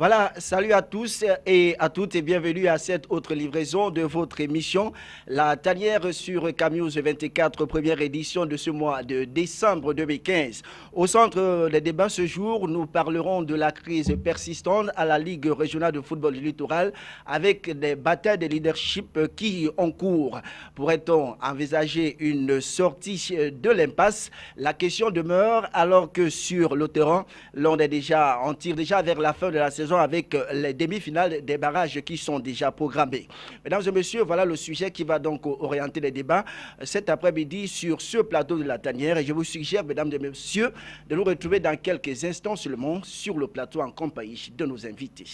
Voilà, salut à tous et à toutes et bienvenue à cette autre livraison de votre émission, La Tanière sur Camnews 24, première édition de ce mois de décembre 2015. Au centre des débats ce jour, nous parlerons de la crise persistante à la Ligue régionale de football du littoral avec des batailles de leadership qui ont cours. Pourrait-on envisager une sortie de l'impasse? La question demeure alors que sur le terrain, on tire déjà vers la fin de la saison avec les demi-finales des barrages qui sont déjà programmés. Mesdames et messieurs, voilà le sujet qui va donc orienter les débats cet après-midi sur ce plateau de la Tanière. Et je vous suggère, mesdames et messieurs, de nous retrouver dans quelques instants seulement sur le plateau en compagnie de nos invités.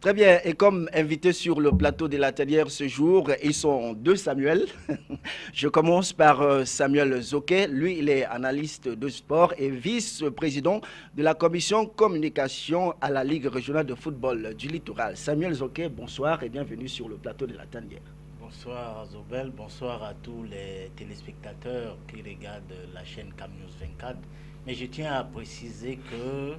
Très bien, et comme invité sur le plateau de la Tanière ce jour, ils sont deux Samuel. Je commence par Samuel Zoquet. Lui, il est analyste de sport et vice-président de la commission communication à la Ligue régionale de football du littoral. Samuel Zoquet, bonsoir et bienvenue sur le plateau de la Tanière. Bonsoir Zobel, bonsoir à tous les téléspectateurs qui regardent la chaîne Camnews 24. Mais je tiens à préciser que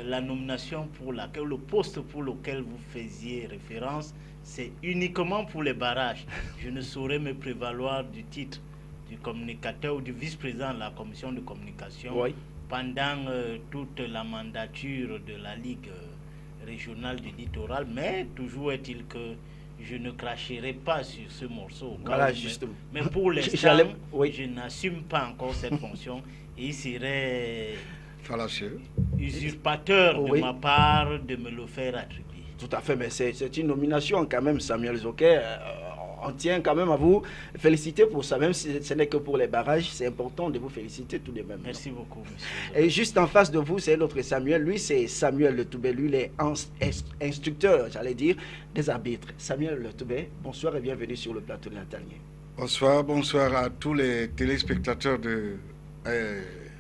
la nomination pour laquelle, le poste pour lequel vous faisiez référence, c'est uniquement pour les barrages. Je ne saurais me prévaloir du titre du communicateur ou du vice-président de la commission de communication pendant toute la mandature de la Ligue régionale du littoral, mais toujours est-il que je ne cracherai pas sur ce morceau. Voilà, justement. Mais pour l'instant, je n'assume pas encore cette fonction et il serait fallacieux, usurpateur de ma part de me le faire attribuer. Tout à fait, mais c'est une nomination quand même, Samuel Zoquet. On tient quand même à vous féliciter pour ça, même si ce n'est que pour les barrages. C'est important de vous féliciter tout de même. Merci beaucoup, monsieur. Et juste en face de vous, c'est l'autre Samuel. Lui, c'est Samuel Le Toubé. Lui, il est instructeur, j'allais dire, des arbitres. Samuel Le Toubé, bonsoir et bienvenue sur le plateau de la Tanière. Bonsoir à tous les téléspectateurs de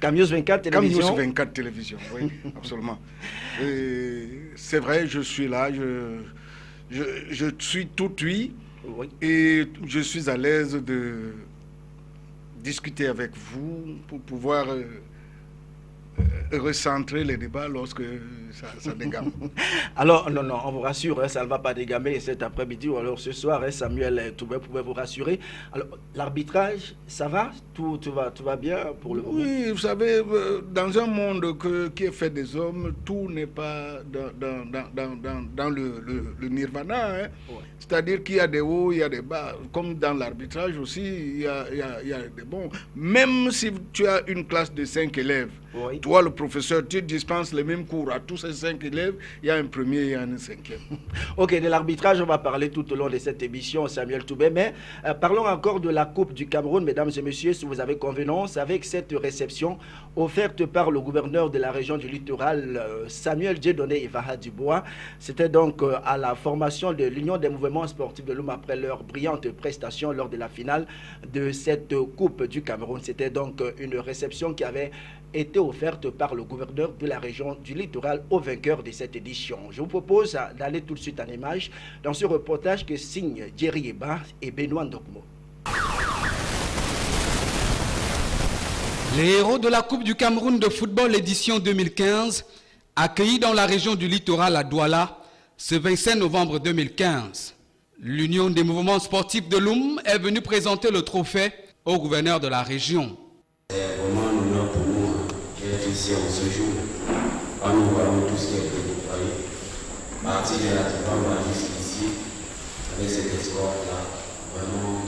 Camnews 24 Télévision. Camnews 24 Télévision, oui, absolument. C'est vrai, je suis là, je suis tout oui, et je suis à l'aise de discuter avec vous pour pouvoir recentrer les débats lorsque ça dégame. Alors, non, on vous rassure, ça ne va pas dégamer cet après-midi ou alors ce soir, Samuel Toubé pouvait vous rassurer. Alors, l'arbitrage, ça va? Tout va bien pour le moment? Oui, vous savez, dans un monde qui est fait des hommes, tout n'est pas dans le nirvana. Hein. Ouais. C'est-à-dire qu'il y a des hauts, il y a des bas. Comme dans l'arbitrage aussi, il y a des bons. Même si tu as une classe de 5 élèves, toi, le professeur, tu dispenses les mêmes cours à tous ces 5 élèves, il y a un premier et un cinquième. Ok, de l'arbitrage, on va parler tout au long de cette émission, Samuel Toubé, mais parlons encore de la Coupe du Cameroun, mesdames et messieurs, si vous avez convenance avec cette réception offerte par le gouverneur de la région du littoral, Samuel Dieudonné Ivaha Dubois. C'était donc à la formation de l'Union des mouvements sportifs de l'Oum après leur brillante prestation lors de la finale de cette Coupe du Cameroun. C'était donc une réception qui avait été offerte par le gouverneur de la région du littoral au vainqueur de cette édition. Je vous propose d'aller tout de suite en image dans ce reportage que signent Jerry Eba et Benoît Ndokmo. Les héros de la Coupe du Cameroun de football édition 2015, accueillis dans la région du littoral à Douala, ce 25 novembre 2015. L'Union des mouvements sportifs de l'Oum est venue présenter le trophée au gouverneur de la région. C'est vraiment un honneur pour nous d'être ici en ce jour, quand nous voyons tout ce qui a été déployé. Partir de la Tibamba jusqu'ici, avec cet espoir-là, vraiment,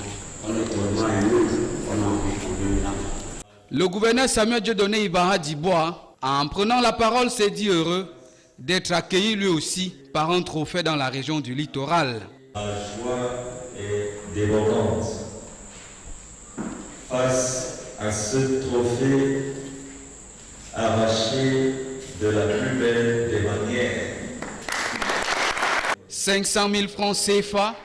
on est vraiment heureux, on a envie pour nous là. Le gouverneur Samuel Dieudonné Ivaha Dubois, en prenant la parole, s'est dit heureux d'être accueilli lui aussi par un trophée dans la région du littoral. La joie est débordante face à ce trophée arraché de la plus belle des manières. 500 000 francs CFA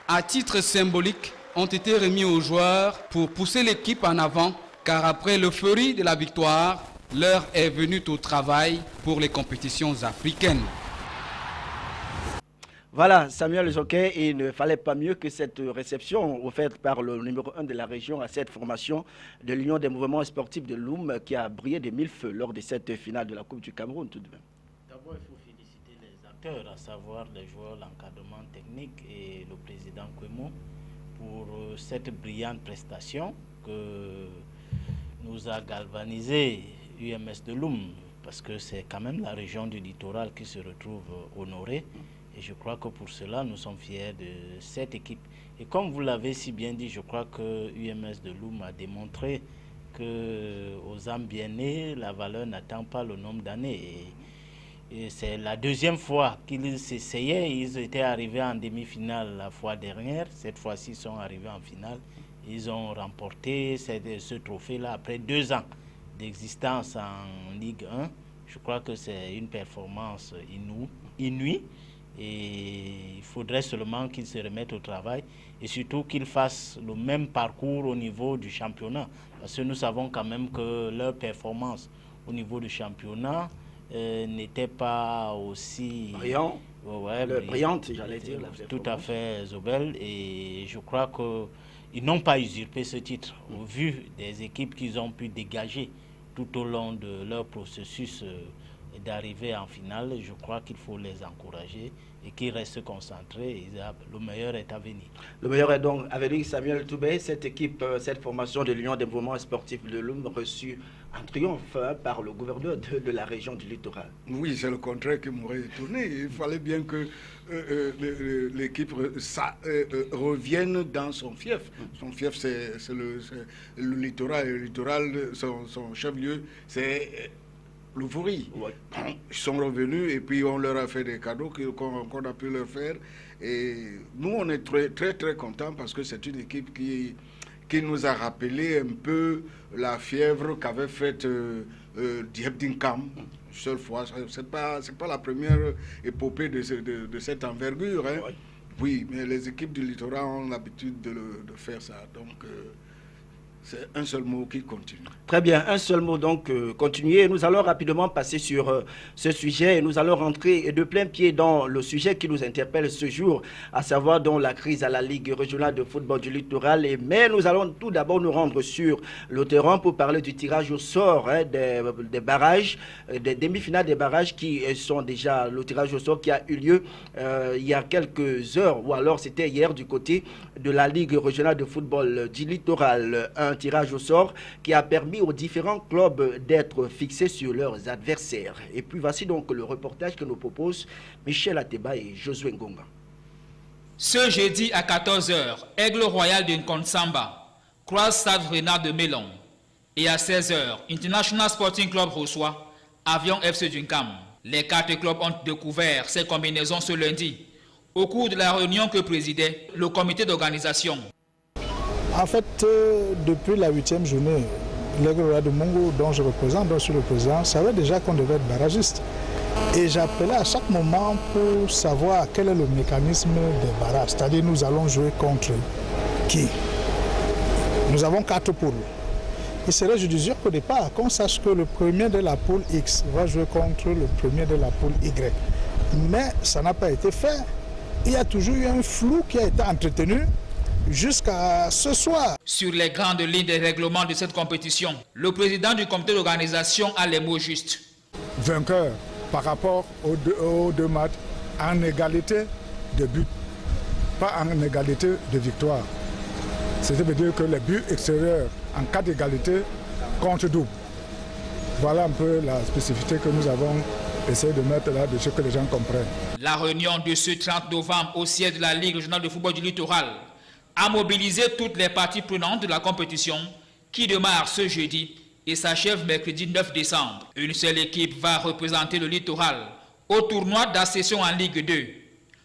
à titre symbolique ont été remis aux joueurs pour pousser l'équipe en avant, car après l'euphorie de la victoire, l'heure est venue au travail pour les compétitions africaines. Voilà, Samuel Joquet, il ne fallait pas mieux que cette réception offerte par le numéro 1 de la région à cette formation de l'Union des mouvements sportifs de Loum qui a brillé de mille feux lors de cette finale de la Coupe du Cameroun tout de même. D'abord, il faut féliciter les acteurs, à savoir les joueurs, l'encadrement technique et le président Kwemo pour cette brillante prestation que nous a galvanisé UMS de Loum, parce que c'est quand même la région du littoral qui se retrouve honorée. Et je crois que pour cela, nous sommes fiers de cette équipe. Et comme vous l'avez si bien dit, je crois que UMS de Loum a démontré qu'aux âmes bien nées, la valeur n'attend pas le nombre d'années. Et c'est la deuxième fois qu'ils s'essayaient. Ils étaient arrivés en demi-finale la fois dernière. Cette fois-ci, ils sont arrivés en finale. Ils ont remporté ce trophée-là après 2 ans d'existence en Ligue 1. Je crois que c'est une performance inouïe. Et il faudrait seulement qu'ils se remettent au travail et surtout qu'ils fassent le même parcours au niveau du championnat. Parce que nous savons quand même que leur performance au niveau du championnat n'était pas aussi... brillante, j'allais dire. Tout à fait, Zobel. Et je crois qu'ils n'ont pas usurpé ce titre au vu des équipes qu'ils ont pu dégager tout au long de leur processus d'arriver en finale. Je crois qu'il faut les encourager et qu'ils restent concentrés. Le meilleur est à venir. Le meilleur est donc à venir. Samuel Toubé, cette équipe, cette formation de l'Union des mouvements sportifs de Loum reçue en triomphe par le gouverneur de la région du littoral. Oui, c'est le contraire qui m'aurait étonné. Il fallait bien que l'équipe revienne dans son fief. Son fief, c'est le littoral. Le littoral, son chef-lieu, c'est... l'Ouvourie. Ouais. Ils sont revenus et puis on leur a fait des cadeaux qu'on a pu leur faire. Et nous, on est très contents parce que c'est une équipe qui nous a rappelé un peu la fièvre qu'avait faite Diepdinkam. Seule fois, c'est pas la première épopée de cette envergure. Hein. Ouais. Oui, mais les équipes du littoral ont l'habitude de faire ça. Donc... c'est un seul mot qui continue. Très bien, un seul mot donc continuer. Nous allons rapidement passer sur ce sujet et nous allons rentrer de plein pied dans le sujet qui nous interpelle ce jour, à savoir dans la crise à la Ligue régionale de football du littoral. Mais nous allons tout d'abord nous rendre sur le terrain pour parler du tirage au sort des barrages, des demi-finales des barrages qui sont déjà le tirage au sort qui a eu lieu il y a quelques heures, ou alors c'était hier du côté de la Ligue régionale de football du littoral. Un tirage au sort qui a permis aux différents clubs d'être fixés sur leurs adversaires. Et puis voici donc le reportage que nous proposent Michel Ateba et Josué Ngonga. Ce jeudi à 14h, Aigle Royal de Nkonsamba croise Stade Renard de Mélon. Et à 16h, International Sporting Club reçoit Avion FC Dunkam. Les 4 clubs ont découvert ces combinaisons ce lundi au cours de la réunion que présidait le comité d'organisation. En fait, depuis la 8e journée, l'Aigle Royal de Mongo, dont je suis le président, savait déjà qu'on devait être barragiste. Et j'appelais à chaque moment pour savoir quel est le mécanisme des barrages. C'est-à-dire, nous allons jouer contre qui? Nous avons 4 poules. Il serait judicieux qu'au départ, qu'on sache que le premier de la poule X va jouer contre le premier de la poule Y. Mais ça n'a pas été fait. Il y a toujours eu un flou qui a été entretenu jusqu'à ce soir. Sur les grandes lignes des règlements de cette compétition, le président du comité d'organisation a les mots justes. Vainqueur par rapport aux deux matchs en égalité de but, pas en égalité de victoire. Ça veut dire que les buts extérieurs en cas d'égalité comptent double. Voilà un peu la spécificité que nous avons essayé de mettre là, de ce que les gens comprennent. La réunion de ce 30 novembre au siège de la Ligue régionale de football du littoral a mobilisé toutes les parties prenantes de la compétition qui démarre ce jeudi et s'achève mercredi 9 décembre. Une seule équipe va représenter le littoral au tournoi d'accession en Ligue 2.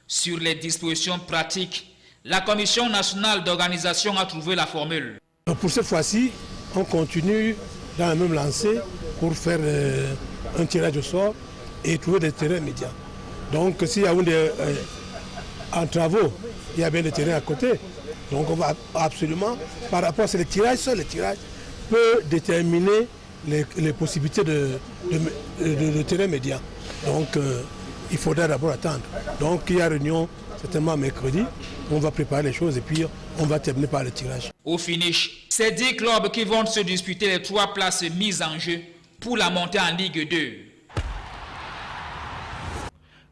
Sur les dispositions pratiques, la Commission nationale d'organisation a trouvé la formule. Pour cette fois-ci, on continue dans la même lancée pour faire un tirage au sort et trouver des terrains médians. Donc s'il y a en travaux, il y a bien des terrains à côté. Donc on va absolument, par rapport à ce tirage, seul le tirage peut déterminer les possibilités de terrain médian. Donc il faudra d'abord attendre. Donc il y a réunion certainement mercredi. On va préparer les choses et puis on va terminer par le tirage. Au finish, c'est 10 clubs qui vont se disputer les 3 places mises en jeu pour la montée en Ligue 2.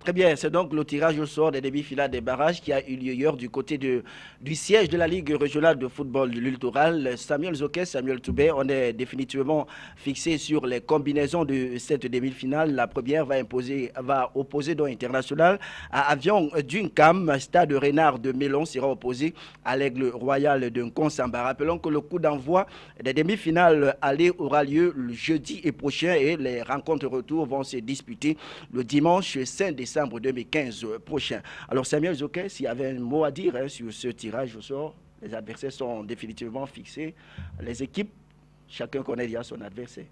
Très bien, c'est donc le tirage au sort des demi-finales des barrages qui a eu lieu hier du côté du siège de la Ligue régionale de football de littoral. Samuel Zoké, Samuel Toubé, on est définitivement fixé sur les combinaisons de cette demi-finale. La première va opposer donc International à Avion d'Uncam. Stade Renard de Mélon sera opposé à l'Aigle Royal de Nkonsamba. Rappelons que le coup d'envoi des demi-finales aller aura lieu le jeudi prochain et les rencontres retour vont se disputer le dimanche 5 décembre 2015 prochain. Alors Samuel Zoké, s'il y avait un mot à dire sur ce tirage au sort, les adversaires sont définitivement fixés. Les équipes, chacun connaît déjà son adversaire.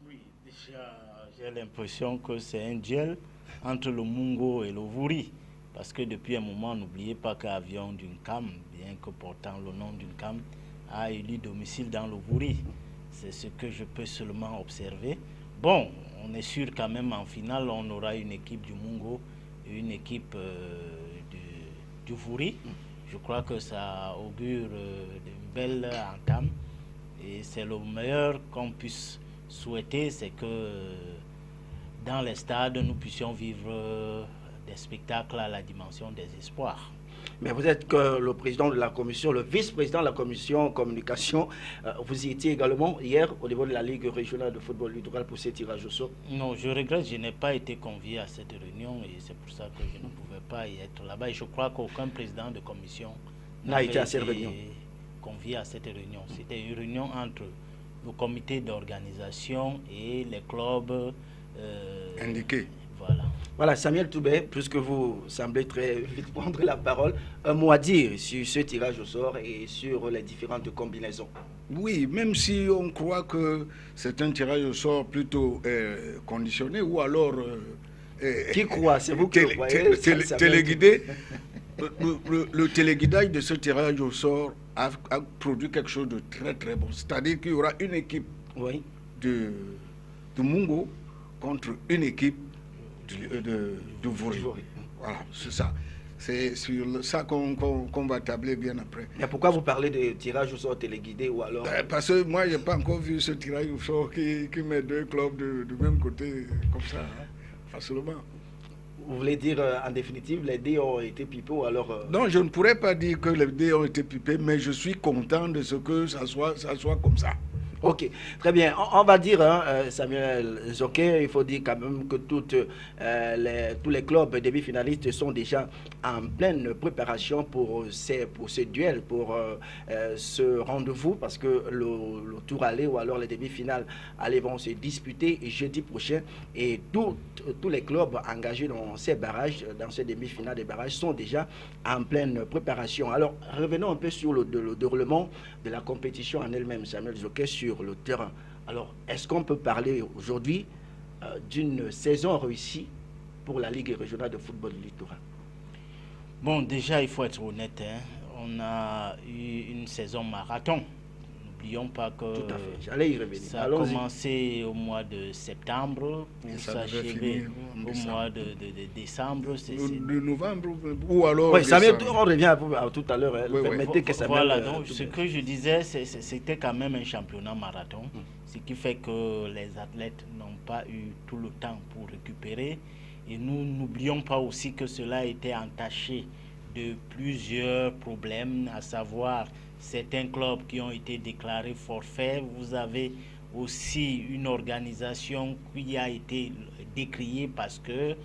Oui, déjà j'ai l'impression que c'est un duel entre le Mungo et le Vouri. Parce que depuis un moment, n'oubliez pas qu'Avion d'Uncam, bien que portant le nom d'Uncam, a élu domicile dans le Vouri. C'est ce que je peux seulement observer. Bon, on est sûr quand même en finale, on aura une équipe du Mungo et une équipe du Vouri. Je crois que ça augure d'une belle entame. Et c'est le meilleur qu'on puisse souhaiter, c'est que dans les stades, nous puissions vivre des spectacles à la dimension des espoirs. Mais vous êtes que le président de la commission, le vice-président de la commission communication. Vous y étiez également hier au niveau de la Ligue régionale de football littoral pour ces tirages au sort. Non, je regrette, je n'ai pas été convié à cette réunion et c'est pour ça que je ne pouvais pas y être là-bas. Et je crois qu'aucun président de commission n'a été à cette réunion. Convié à cette réunion. C'était une réunion entre le comité d'organisation et les clubs indiqués. Voilà. Voilà, Samuel Toubé, puisque vous semblez très vite prendre la parole, un mot à dire sur ce tirage au sort et sur les différentes combinaisons. Oui, même si on croit que c'est un tirage au sort plutôt conditionné ou alors... qui croit? C'est vous qui le croyez? Téléguidé. Le téléguidage de ce tirage au sort a produit quelque chose de très très bon. C'est-à-dire qu'il y aura une équipe de Mungo contre une équipe de Vouri. Voilà, c'est ça. C'est sur ça qu'on va tabler bien après. Mais pourquoi vous parlez de tirage au sort téléguidé ou alors... Parce que moi, je n'ai pas encore vu ce tirage au sort qui met 2 clubs du même côté, comme ça, facilement. Vous voulez dire, en définitive, les dés ont été pipés ou alors... Non, je ne pourrais pas dire que les dés ont été pipés, mais je suis content de ce que ça soit comme ça. Ok, très bien. On va dire, Samuel Zoké, il faut dire quand même que tous les clubs demi-finalistes sont déjà en pleine préparation pour ce duel, pour ce rendez-vous, parce que le tour aller ou alors les demi-finales aller vont se disputer jeudi prochain et tous les clubs engagés dans ces barrages, dans ces demi-finales des barrages, sont déjà en pleine préparation. Alors, revenons un peu sur le déroulement de la compétition en elle-même, Samuel Zoké, sur le terrain. Alors, est-ce qu'on peut parler aujourd'hui d'une saison réussie pour la Ligue régionale de football littoral? Bon, déjà, il faut être honnête. On a eu une saison marathon. N'oublions pas que j'allais y revenir. Ça a commencé au mois de septembre pour s'achever au mois de décembre. De novembre ou alors... Oui, ça on revient à tout à l'heure. Voilà, donc ce que je disais, c'était quand même un championnat marathon. Ce qui fait que les athlètes n'ont pas eu tout le temps pour récupérer. Et nous n'oublions pas aussi que cela a été entaché de plusieurs problèmes, à savoir certains clubs qui ont été déclarés forfaits. Vous avez aussi une organisation qui a été décriée parce que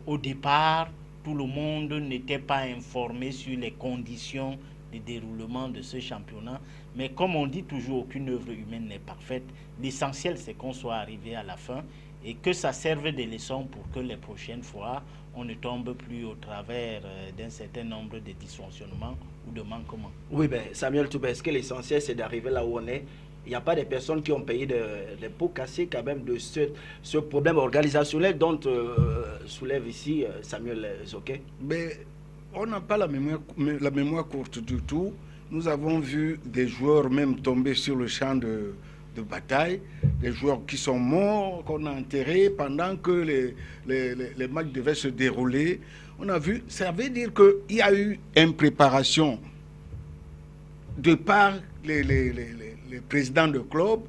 au départ, tout le monde n'était pas informé sur les conditions de déroulement de ce championnat. Mais comme on dit toujours, aucune œuvre humaine n'est parfaite. L'essentiel, c'est qu'on soit arrivé à la fin et que ça serve de leçon pour que les prochaines fois, on ne tombe plus au travers d'un certain nombre de dysfonctionnements ou de manquements. Oui, ben, Samuel Toubé, est-ce que l'essentiel, c'est d'arriver là où on est? Il n'y a pas des personnes qui ont payé des pots cassés quand même de ce problème organisationnel dont soulève ici Samuel Zoké? Mais on n'a pas la mémoire courte du tout. Nous avons vu des joueurs même tomber sur le champ de bataille, des joueurs qui sont morts, qu'on a enterrés pendant que les matchs devaient se dérouler. on a vu, ça veut dire qu'il y a eu une préparation de par les présidents de club.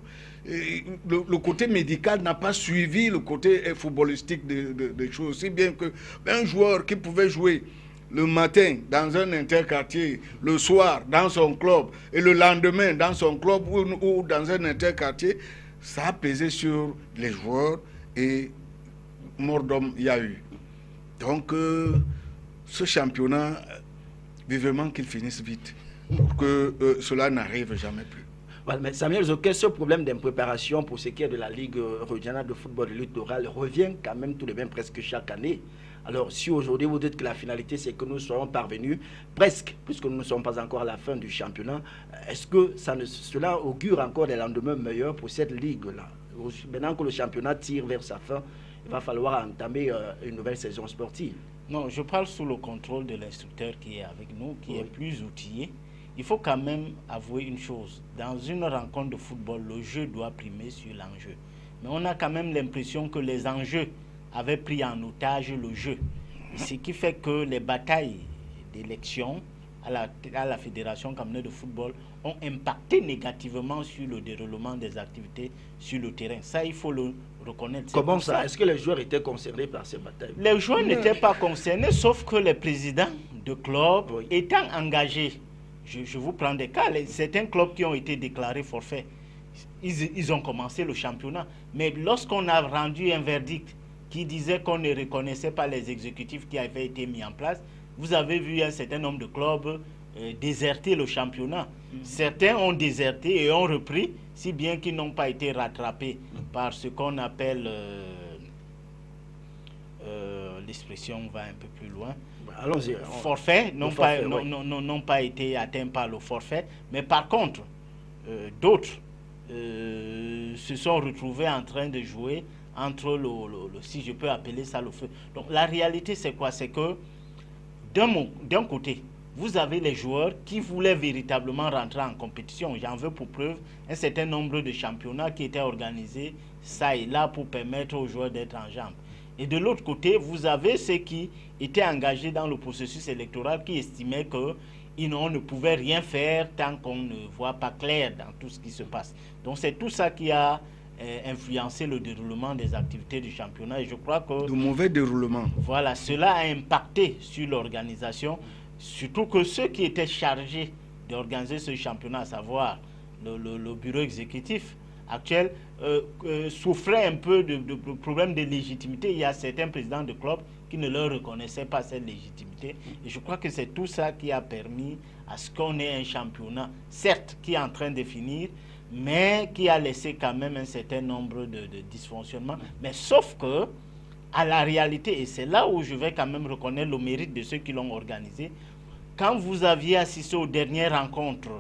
Le côté médical n'a pas suivi le côté footballistique des choses. Aussi bien qu'un joueur qui pouvait jouer le matin dans un interquartier, le soir dans son club et le lendemain dans son club ou dans un interquartier, ça a pesé sur les joueurs et mort d'homme il y a eu. Donc ce championnat, vivement qu'il finisse vite pour que cela n'arrive jamais plus. Voilà, mais Samuel Zoké, ce problème d'impréparation pour ce qui est de la Ligue régionale de football littoral revient quand même tout de même presque chaque année. Alors si aujourd'hui vous dites que la finalité c'est que nous soyons parvenus presque, puisque nous ne sommes pas encore à la fin du championnat, est-ce que cela augure encore des lendemains meilleurs pour cette Ligue-là? Maintenant que le championnat tire vers sa fin, il va falloir entamer une nouvelle saison sportive. Non, je parle sous le contrôle de l'instructeur qui est avec nous, qui est plus outillé. Il faut quand même avouer une chose. Dans une rencontre de football, le jeu doit primer sur l'enjeu. Mais on a quand même l'impression que les enjeux avaient pris en otage le jeu. Ce qui fait que les batailles d'élection à la Fédération camerounaise de football ont impacté négativement sur le déroulement des activités sur le terrain. Ça, il faut le reconnaître. Comment ça? Est-ce que les joueurs étaient concernés par ces batailles? Les joueurs n'étaient pas concernés, sauf que les présidents de clubs étant engagés. Je vous prends des cas, certains clubs qui ont été déclarés forfaits, ils ont commencé le championnat. Mais lorsqu'on a rendu un verdict qui disait qu'on ne reconnaissait pas les exécutifs qui avaient été mis en place, vous avez vu un certain nombre de clubs déserter le championnat. Certains ont déserté et ont repris, si bien qu'ils n'ont pas été rattrapés par ce qu'on appelle, l'expression va un peu plus loin, allons-y. Forfait, n'ont pas été atteints par le forfait. Mais par contre, d'autres se sont retrouvés en train de jouer entre si je peux appeler ça le feu. Donc la réalité c'est quoi? C'est que d'un côté, vous avez les joueurs qui voulaient véritablement rentrer en compétition. J'en veux pour preuve un certain nombre de championnats qui étaient organisés ça et là pour permettre aux joueurs d'être en jambes. Et de l'autre côté, vous avez ceux qui étaient engagés dans le processus électoral qui estimaient qu'on ne pouvait rien faire tant qu'on ne voit pas clair dans tout ce qui se passe. Donc c'est tout ça qui a influencé le déroulement des activités du championnat. Et je crois que... De mauvais déroulement. Voilà, cela a impacté sur l'organisation, surtout que ceux qui étaient chargés d'organiser ce championnat, à savoir le bureau exécutif actuel, souffrait un peu de problèmes de légitimité. Il y a certains présidents de clubs qui ne leur reconnaissaient pas cette légitimité. Et je crois que c'est tout ça qui a permis à ce qu'on ait un championnat, certes, qui est en train de finir, mais qui a laissé quand même un certain nombre de dysfonctionnements. Mais sauf que, à la réalité, et c'est là où je vais quand même reconnaître le mérite de ceux qui l'ont organisé, quand vous aviez assisté aux dernières rencontres,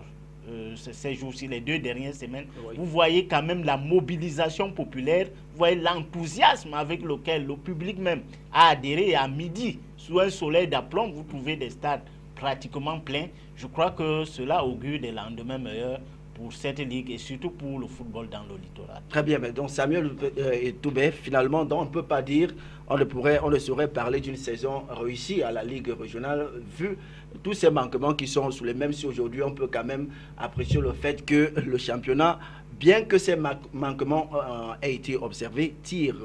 ces jours-ci, les 2 dernières semaines, vous voyez quand même la mobilisation populaire, vous voyez l'enthousiasme avec lequel le public même a adhéré. Et à midi, sous un soleil d'aplomb, vous trouvez des stades pratiquement pleins. Je crois que cela augure des lendemains meilleurs pour cette ligue et surtout pour le football dans le littoral. Très bien, mais donc Samuel Toubé, finalement, donc on ne peut pas dire, on ne saurait parler d'une saison réussie à la Ligue régionale, vu tous ces manquements qui sont sous les mêmes. Si aujourd'hui on peut quand même apprécier le fait que le championnat, bien que ces manquements aient été observés, tire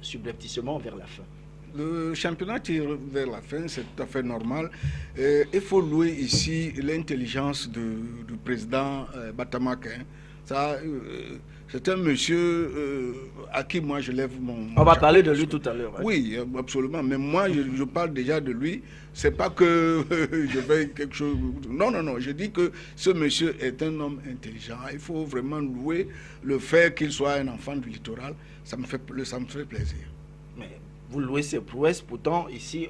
subrepticement vers la fin. Le championnat tire vers la fin, c'est tout à fait normal. Il faut louer ici l'intelligence du président Batamak. C'est un monsieur à qui moi je lève mon... On va parler de lui tout à l'heure. Hein. Oui, absolument. Mais moi, je parle déjà de lui. C'est pas que je fais quelque chose... Non, non, non. Je dis que ce monsieur est un homme intelligent. Il faut vraiment louer le fait qu'il soit un enfant du littoral. Ça me fait plaisir. Mais vous louez ses prouesses, pourtant ici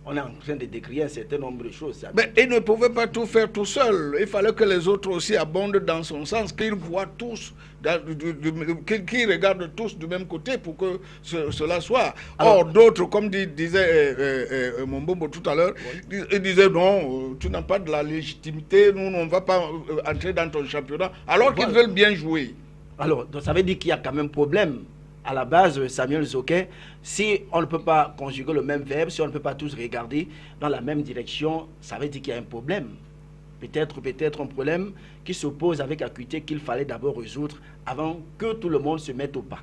on est en train de décrire un certain nombre de choses. Mais il ne pouvait pas tout faire tout seul. Il fallait que les autres aussi abondent dans son sens, qu'ils voient tous, qu'ils regardent tous du même côté pour que cela soit. Or, d'autres, comme disait Mombombo tout à l'heure, ils disaient non, tu n'as pas de la légitimité, nous on ne va pas entrer dans ton championnat, alors qu'ils veulent bien jouer. Alors, donc, ça veut dire qu'il y a quand même problème à la base, Samuel Zoquet, si on ne peut pas conjuguer le même verbe, si on ne peut pas tous regarder dans la même direction, ça veut dire qu'il y a un problème. Peut-être un problème qui s'oppose avec acuité qu'il fallait d'abord résoudre avant que tout le monde se mette au pas.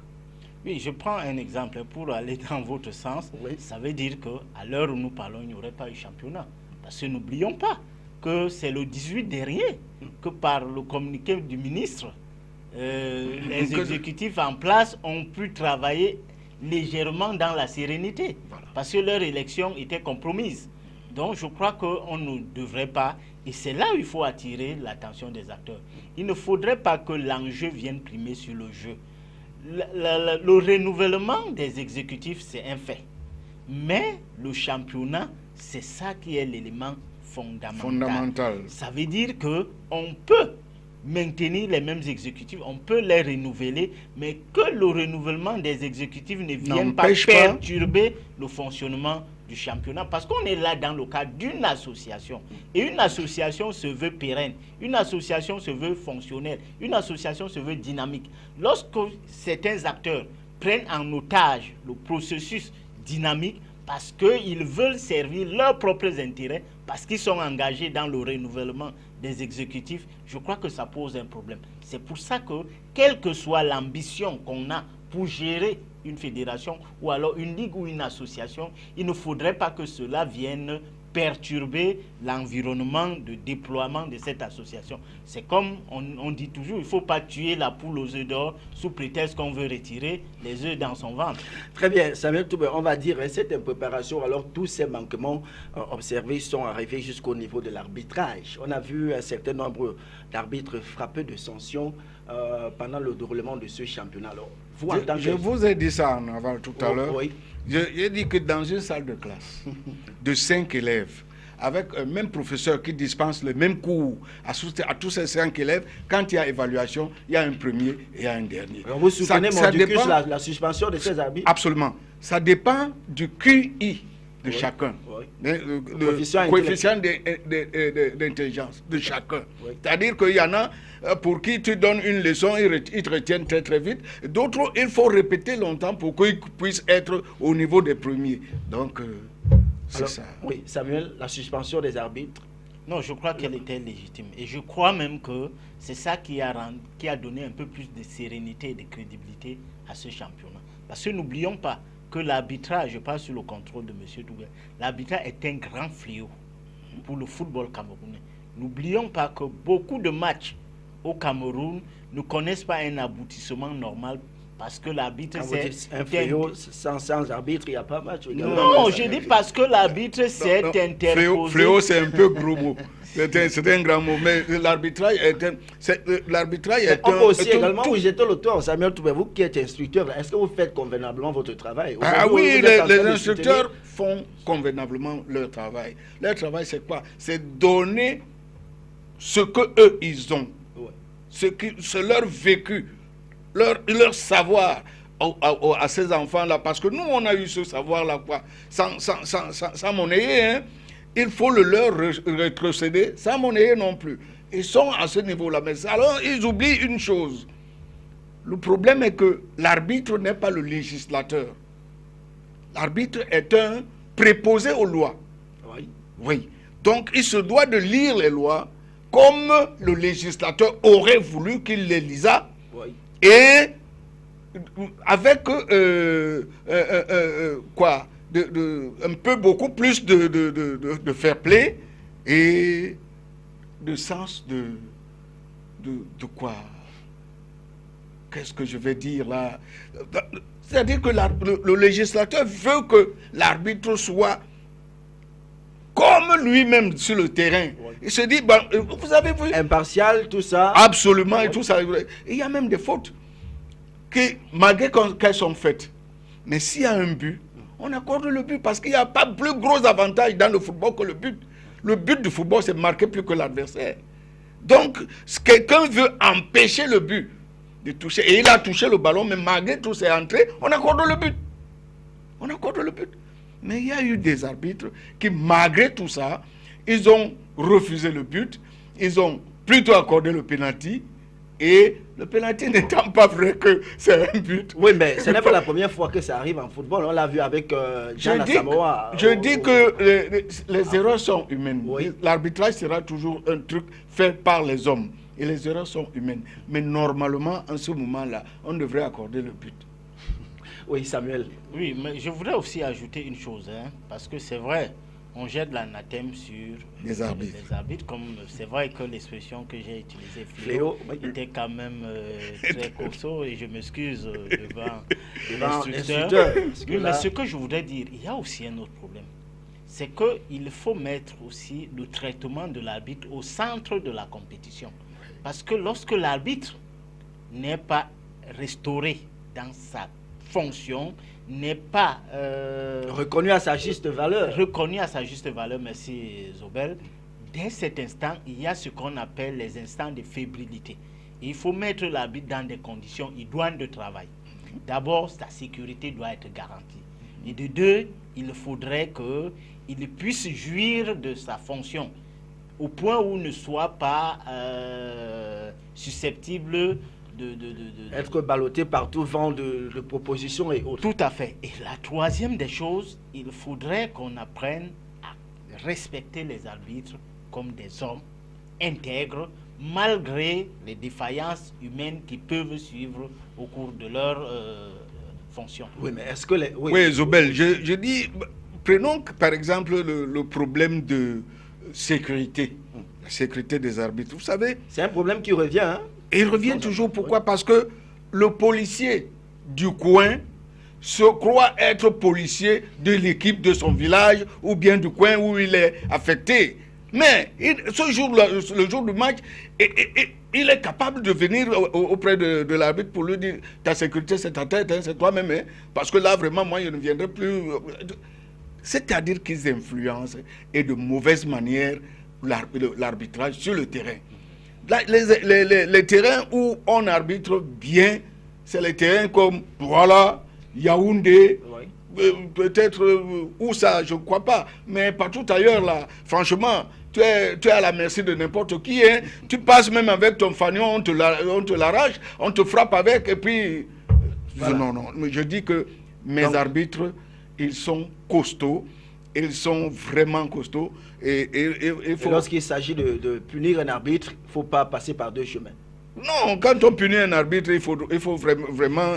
Oui, je prends un exemple pour aller dans votre sens. Oui. Ça veut dire qu'à l'heure où nous parlons, il n'y aurait pas eu championnat. Parce que n'oublions pas que c'est le 18 dernier que par le communiqué du ministre, les exécutifs en place ont pu travailler légèrement dans la sérénité. Voilà. Parce que leur élection était compromise. Donc je crois qu'on ne devrait pas, et c'est là où il faut attirer l'attention des acteurs. Il ne faudrait pas que l'enjeu vienne primer sur le jeu. Le renouvellement des exécutifs, c'est un fait. Mais le championnat, c'est ça qui est l'élément fondamental. Ça veut dire qu'on peut maintenir les mêmes exécutifs, on peut les renouveler, mais que le renouvellement des exécutifs ne vienne pas perturber le fonctionnement du championnat, parce qu'on est là dans le cadre d'une association, et une association se veut pérenne, une association se veut fonctionnelle, une association se veut dynamique. Lorsque certains acteurs prennent en otage le processus dynamique parce qu'ils veulent servir leurs propres intérêts, parce qu'ils sont engagés dans le renouvellement des exécutifs, je crois que ça pose un problème. C'est pour ça que, quelle que soit l'ambition qu'on a pour gérer une fédération ou alors une ligue ou une association, il ne faudrait pas que cela vienne perturber l'environnement de déploiement de cette association. C'est comme on dit toujours, il ne faut pas tuer la poule aux œufs d'or sous prétexte qu'on veut retirer les œufs dans son ventre. Très bien, Samuel Toubé, on va dire, cette impréparation, alors tous ces manquements observés sont arrivés jusqu'au niveau de l'arbitrage. On a vu un certain nombre d'arbitres frappés de sanctions pendant le déroulement de ce championnat. Alors, je vous ai dit ça en avant tout à l'heure. Oui. J'ai dit que dans une salle de classe de 5 élèves, avec un même professeur qui dispense le même cours à tous ces 5 élèves, quand il y a évaluation, il y a un premier et il y a un dernier. Alors vous soutenez la suspension de ces arbitres? Absolument. Ça dépend du QI de chacun. Oui. Le coefficient d'intelligence de chacun. Oui. C'est-à-dire qu'il y en a pour qui tu donnes une leçon, ils te retiennent très très vite. D'autres, il faut répéter longtemps pour qu'ils puissent être au niveau des premiers. Donc, c'est ça. Oui, Samuel, la suspension des arbitres? Non, je crois qu'elle était légitime. Et je crois même que c'est ça qui a donné un peu plus de sérénité et de crédibilité à ce championnat. Parce que n'oublions pas que l'arbitrage, je parle sur le contrôle de M. Dougal, l'arbitrage est un grand fléau pour le football camerounais. N'oublions pas que beaucoup de matchs au Cameroun ne connaissent pas un aboutissement normal parce que l'arbitre c'est un fléau. Sans arbitre, il n'y a pas de match. Non, je dis parce que l'arbitre s'est interposé. Fléau, c'est un peu gros mot. C'est un grand mot, mais l'arbitrage est un... On peut aussi également vous jeter le tour, Samuel Toubé, vous qui êtes instructeur, est-ce que vous faites convenablement votre travail? Oui, les instructeurs font convenablement leur travail. Leur travail, c'est quoi? C'est donner ce qu'eux, ils ont. C'est leur vécu, leur savoir à ces enfants-là. Parce que nous, on a eu ce savoir-là, quoi, sans monnayer, hein. Il faut le leur rétrocéder sans monnayer non plus. Ils sont à ce niveau-là. Mais alors, ils oublient une chose. Le problème est que l'arbitre n'est pas le législateur. L'arbitre est un préposé aux lois. Oui. Oui. Donc, il se doit de lire les lois comme le législateur aurait voulu qu'il les lisât. Oui. Et avec un peu beaucoup plus de fair play et de sens de quoi? Qu'est-ce que je vais dire là? C'est-à-dire que le législateur veut que l'arbitre soit comme lui-même sur le terrain. Il se dit, vous avez vu? Impartial, tout ça. Absolument, et tout ça. Et il y a même des fautes qui, malgré qu'elles sont faites, mais s'il y a un but, on accorde le but parce qu'il n'y a pas plus gros avantage dans le football que le but. Le but du football, c'est marquer plus que l'adversaire. Donc, quelqu'un veut empêcher le but de toucher. Et il a touché le ballon, mais malgré tout, c'est entré, on accorde le but. On accorde le but. Mais il y a eu des arbitres qui, malgré tout ça, ils ont refusé le but, ils ont plutôt accordé le pénalty Et le penalty n'étant pas vrai que c'est un but. Oui, mais ce n'est pas la première fois que ça arrive en football. On l'a vu avec Jean Samoa. Je dis que les erreurs sont humaines. Oui. L'arbitrage sera toujours un truc fait par les hommes. Et les erreurs sont humaines. Mais normalement, en ce moment-là, on devrait accorder le but. Oui, Samuel. Oui, mais je voudrais aussi ajouter une chose, hein, parce que c'est vrai, on jette l'anathème sur les arbitres. Comme c'est vrai que l'expression que j'ai utilisée, fléau, était quand même très costaud, et je m'excuse devant l'instructeur. Oui, mais ce que je voudrais dire, il y a aussi un autre problème. C'est qu'il faut mettre aussi le traitement de l'arbitre au centre de la compétition. Parce que lorsque l'arbitre n'est pas restauré dans sa fonction, n'est pas reconnu à sa juste valeur. Reconnu à sa juste valeur, merci Zobel. Dès cet instant, il y a ce qu'on appelle les instants de fébrilité. Il faut mettre l'arbitre dans des conditions idoines de travail. D'abord, sa sécurité doit être garantie. Et de deux, il faudrait qu'il puisse jouir de sa fonction au point où ne soit pas susceptible être ballotté par tout vent de propositions et autres. Tout à fait. Et la troisième des choses, il faudrait qu'on apprenne à respecter les arbitres comme des hommes intègres, malgré les défaillances humaines qui peuvent suivre au cours de leur fonction. Oui, mais est-ce que les... Oui, Zobel, je dis, prenons par exemple le problème de sécurité, la sécurité des arbitres. Vous savez... C'est un problème qui revient, hein? Et il revient toujours. Pourquoi? Parce que le policier du coin se croit être policier de l'équipe de son village ou bien du coin où il est affecté. Mais ce jour-là, le jour du match, il est capable de venir auprès de l'arbitre pour lui dire ta sécurité c'est ta tête, hein, c'est toi-même, hein, parce que là vraiment moi je ne viendrai plus. C'est-à-dire qu'ils influencent et de mauvaise manière l'arbitrage sur le terrain. Là, les terrains où on arbitre bien, c'est les terrains comme Douala, Yaoundé, peut-être où ça, je ne crois pas, mais partout ailleurs, là, franchement, tu es à la merci de n'importe qui. Hein. Tu passes même avec ton fanion, on te l'arrache, on te frappe avec, et puis... Voilà. Non, mais je dis que mes arbitres, ils sont costauds, ils sont vraiment costauds. Et lorsqu'il s'agit de punir un arbitre, il ne faut pas passer par deux chemins. Non, quand on punit un arbitre, il faut vraiment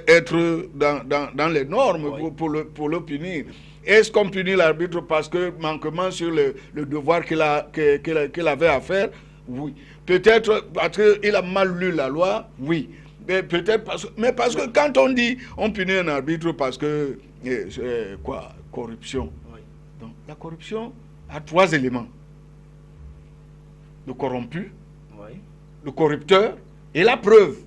être dans les normes pour le punir. Est-ce qu'on punit l'arbitre parce que manquement sur le devoir qu'il avait à faire? Oui. Peut-être parce qu'il a mal lu la loi? Oui. Mais peut-être parce que quand on dit on punit un arbitre parce que corruption. Oui. Donc la corruption a trois éléments: le corrompu, le corrupteur et la preuve.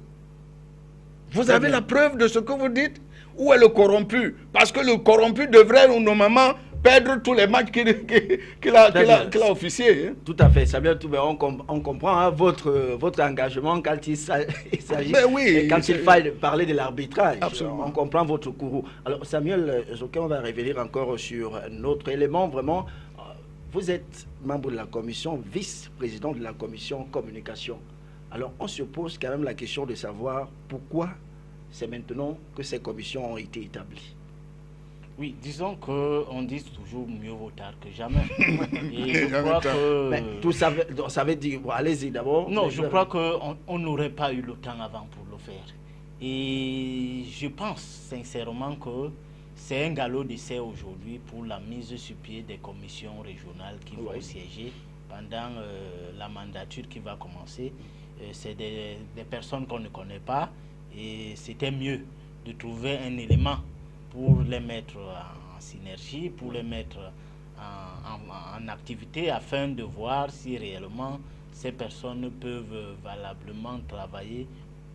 Vous avez la preuve de ce que vous dites? Où est le corrompu? Parce que le corrompu devrait normalement perdre tous les matchs qu'il a officiés. Hein. Tout à fait, Samuel Toubé, on comprend hein, votre engagement quand il s'agit, quand il faille parler de l'arbitrage. On comprend votre courroux. Alors Samuel Zoké, on va revenir encore sur un autre élément. Vraiment, vous êtes membre de la commission, vice-président de la commission communication. Alors on se pose quand même la question de savoir pourquoi c'est maintenant que ces commissions ont été établies. Oui, disons qu'on dit toujours mieux vaut tard que jamais. Et je crois que... Mais tout ça veut dire... Bon, allez-y d'abord. Non, je crois qu'on n'aurait pas eu le temps avant pour le faire. Et je pense sincèrement que c'est un galop d'essai aujourd'hui pour la mise sur pied des commissions régionales qui vont siéger pendant la mandature qui va commencer. C'est des personnes qu'on ne connaît pas et c'était mieux de trouver un élément pour les mettre en synergie, pour les mettre en activité afin de voir si réellement ces personnes peuvent valablement travailler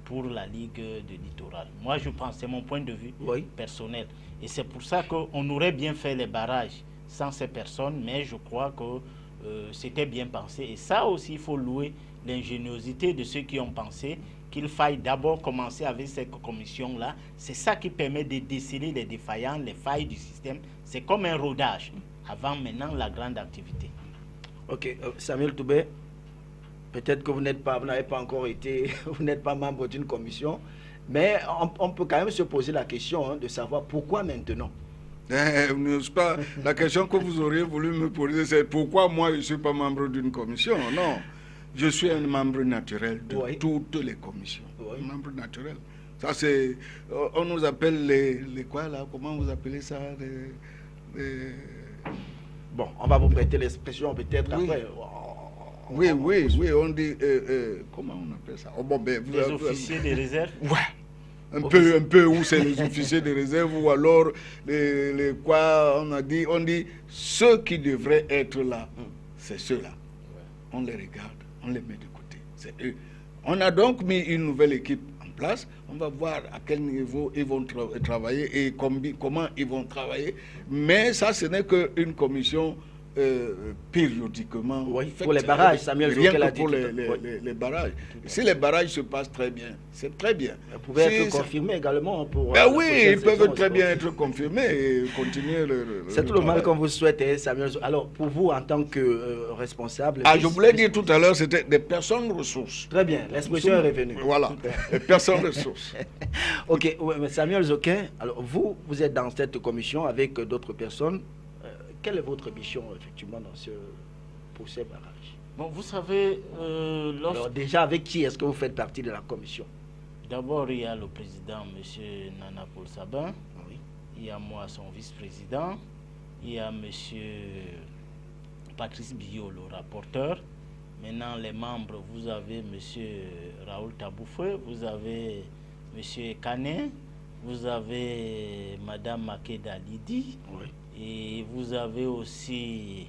pour la Ligue de Littoral. Moi, je pense, c'est mon point de vue personnel. Et c'est pour ça qu'on aurait bien fait les barrages sans ces personnes, mais je crois que c'était bien pensé. Et ça aussi, il faut louer l'ingéniosité de ceux qui ont pensé qu'il faille d'abord commencer avec cette commission-là. C'est ça qui permet de déceler les défaillances, les failles du système. C'est comme un rodage avant maintenant la grande activité. Ok, Samuel Toubé. Peut-être que vous n'avez pas encore été, vous n'êtes pas membre d'une commission, mais on peut quand même se poser la question hein, de savoir pourquoi maintenant. Pas, la question que vous auriez voulu me poser, c'est pourquoi moi je ne suis pas membre d'une commission. Non, je suis un membre naturel de toutes les commissions. Un membre naturel. Ça c'est, on nous appelle les quoi là, comment vous appelez ça Bon, on va vous prêter l'expression peut-être après. Oui, on dit, comment on appelle ça? Oh, bon, ben, les officiers de réserve. Ouais. Un peu où c'est les officiers de réserve ou alors les quoi on dit ceux qui devraient être là, c'est ceux-là. On les regarde, on les met de côté. C'est eux. On a donc mis une nouvelle équipe en place. On va voir à quel niveau ils vont travailler et comment ils vont travailler. Mais ça, ce n'est qu'une commission périodiquement. Oui, pour les barrages, Samuel Rien que pour les barrages. Si les barrages se passent très bien, c'est très bien. Ils pouvaient être confirmés également pour... Ben oui, ils peuvent très bien être confirmés et continuer c'est tout le mal qu'on vous souhaite, Samuel. Alors, pour vous, en tant que responsable... je voulais dire tout à l'heure, c'était des personnes ressources. Très bien, l'expression est revenue. Voilà, des personnes ressources. Ok, Samuel Zoquin, alors vous êtes dans cette commission avec d'autres personnes. Quelle est votre mission, effectivement, pour ces barrages? Bon, vous savez... Alors déjà, avec qui est-ce que vous faites partie de la commission? D'abord, il y a le président, M. Nana Paul Sabin. Oui. Il y a moi, son vice-président. Il y a M. Patrice Billot, le rapporteur. Maintenant, les membres, vous avez M. Raoul Taboufoué, vous avez M. Kané, vous avez Mme Makeda Lidi. Oui. Et vous avez aussi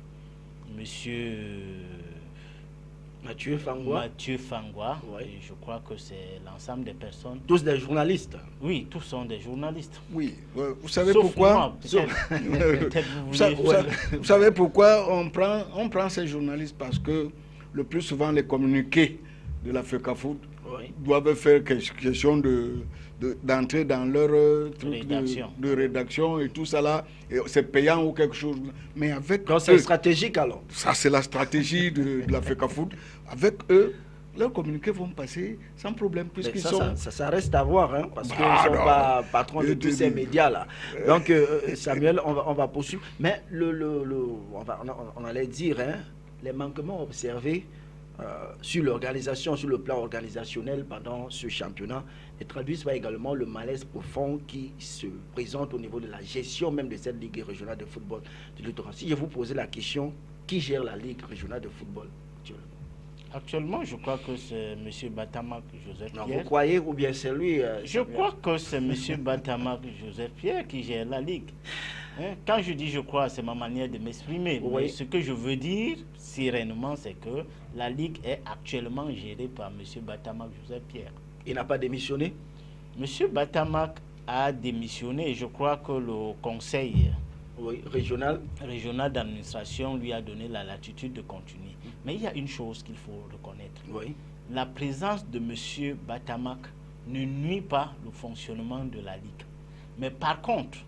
Monsieur Mathieu Fangwa. Oui. Et je crois que c'est l'ensemble des personnes. Tous des journalistes. Oui, tous sont des journalistes. Oui, vous savez pourquoi vous savez pourquoi on prend ces journalistes? Parce que le plus souvent les communiqués de la FECAFOOT doivent faire question d'entrer dans leur truc de rédaction et tout ça là, c'est payant ou quelque chose. Mais avec eux, c'est stratégique alors. Ça c'est la stratégie de la FECAFOOT. Avec eux, leurs communiqués vont passer sans problème puisqu'ils sont... Ça reste à voir, hein, parce qu'ils ne sont pas patrons de tous ces médias là. Donc Samuel, on va poursuivre. Mais on allait dire, hein, les manquements observés sur l'organisation, sur le plan organisationnel pendant ce championnat, et traduisent également le malaise profond qui se présente au niveau de la gestion même de cette Ligue régionale de football du littoral. Si je vous posais la question, qui gère la Ligue régionale de football actuellement? Je crois que c'est M. Batamak Joseph Pierre. Vous croyez ou bien c'est lui Je crois que c'est M. Batamak Joseph Pierre qui gère la Ligue. Quand je dis je crois, c'est ma manière de m'exprimer. Oui. Mais ce que je veux dire, sereinement, c'est que la Ligue est actuellement gérée par M. Batamak Joseph Pierre. Il n'a pas démissionné? M. Batamak a démissionné et je crois que le conseil régional d'administration lui a donné la latitude de continuer. Mais il y a une chose qu'il faut reconnaître. Oui. La présence de M. Batamak ne nuit pas le fonctionnement de la Ligue. Mais par contre,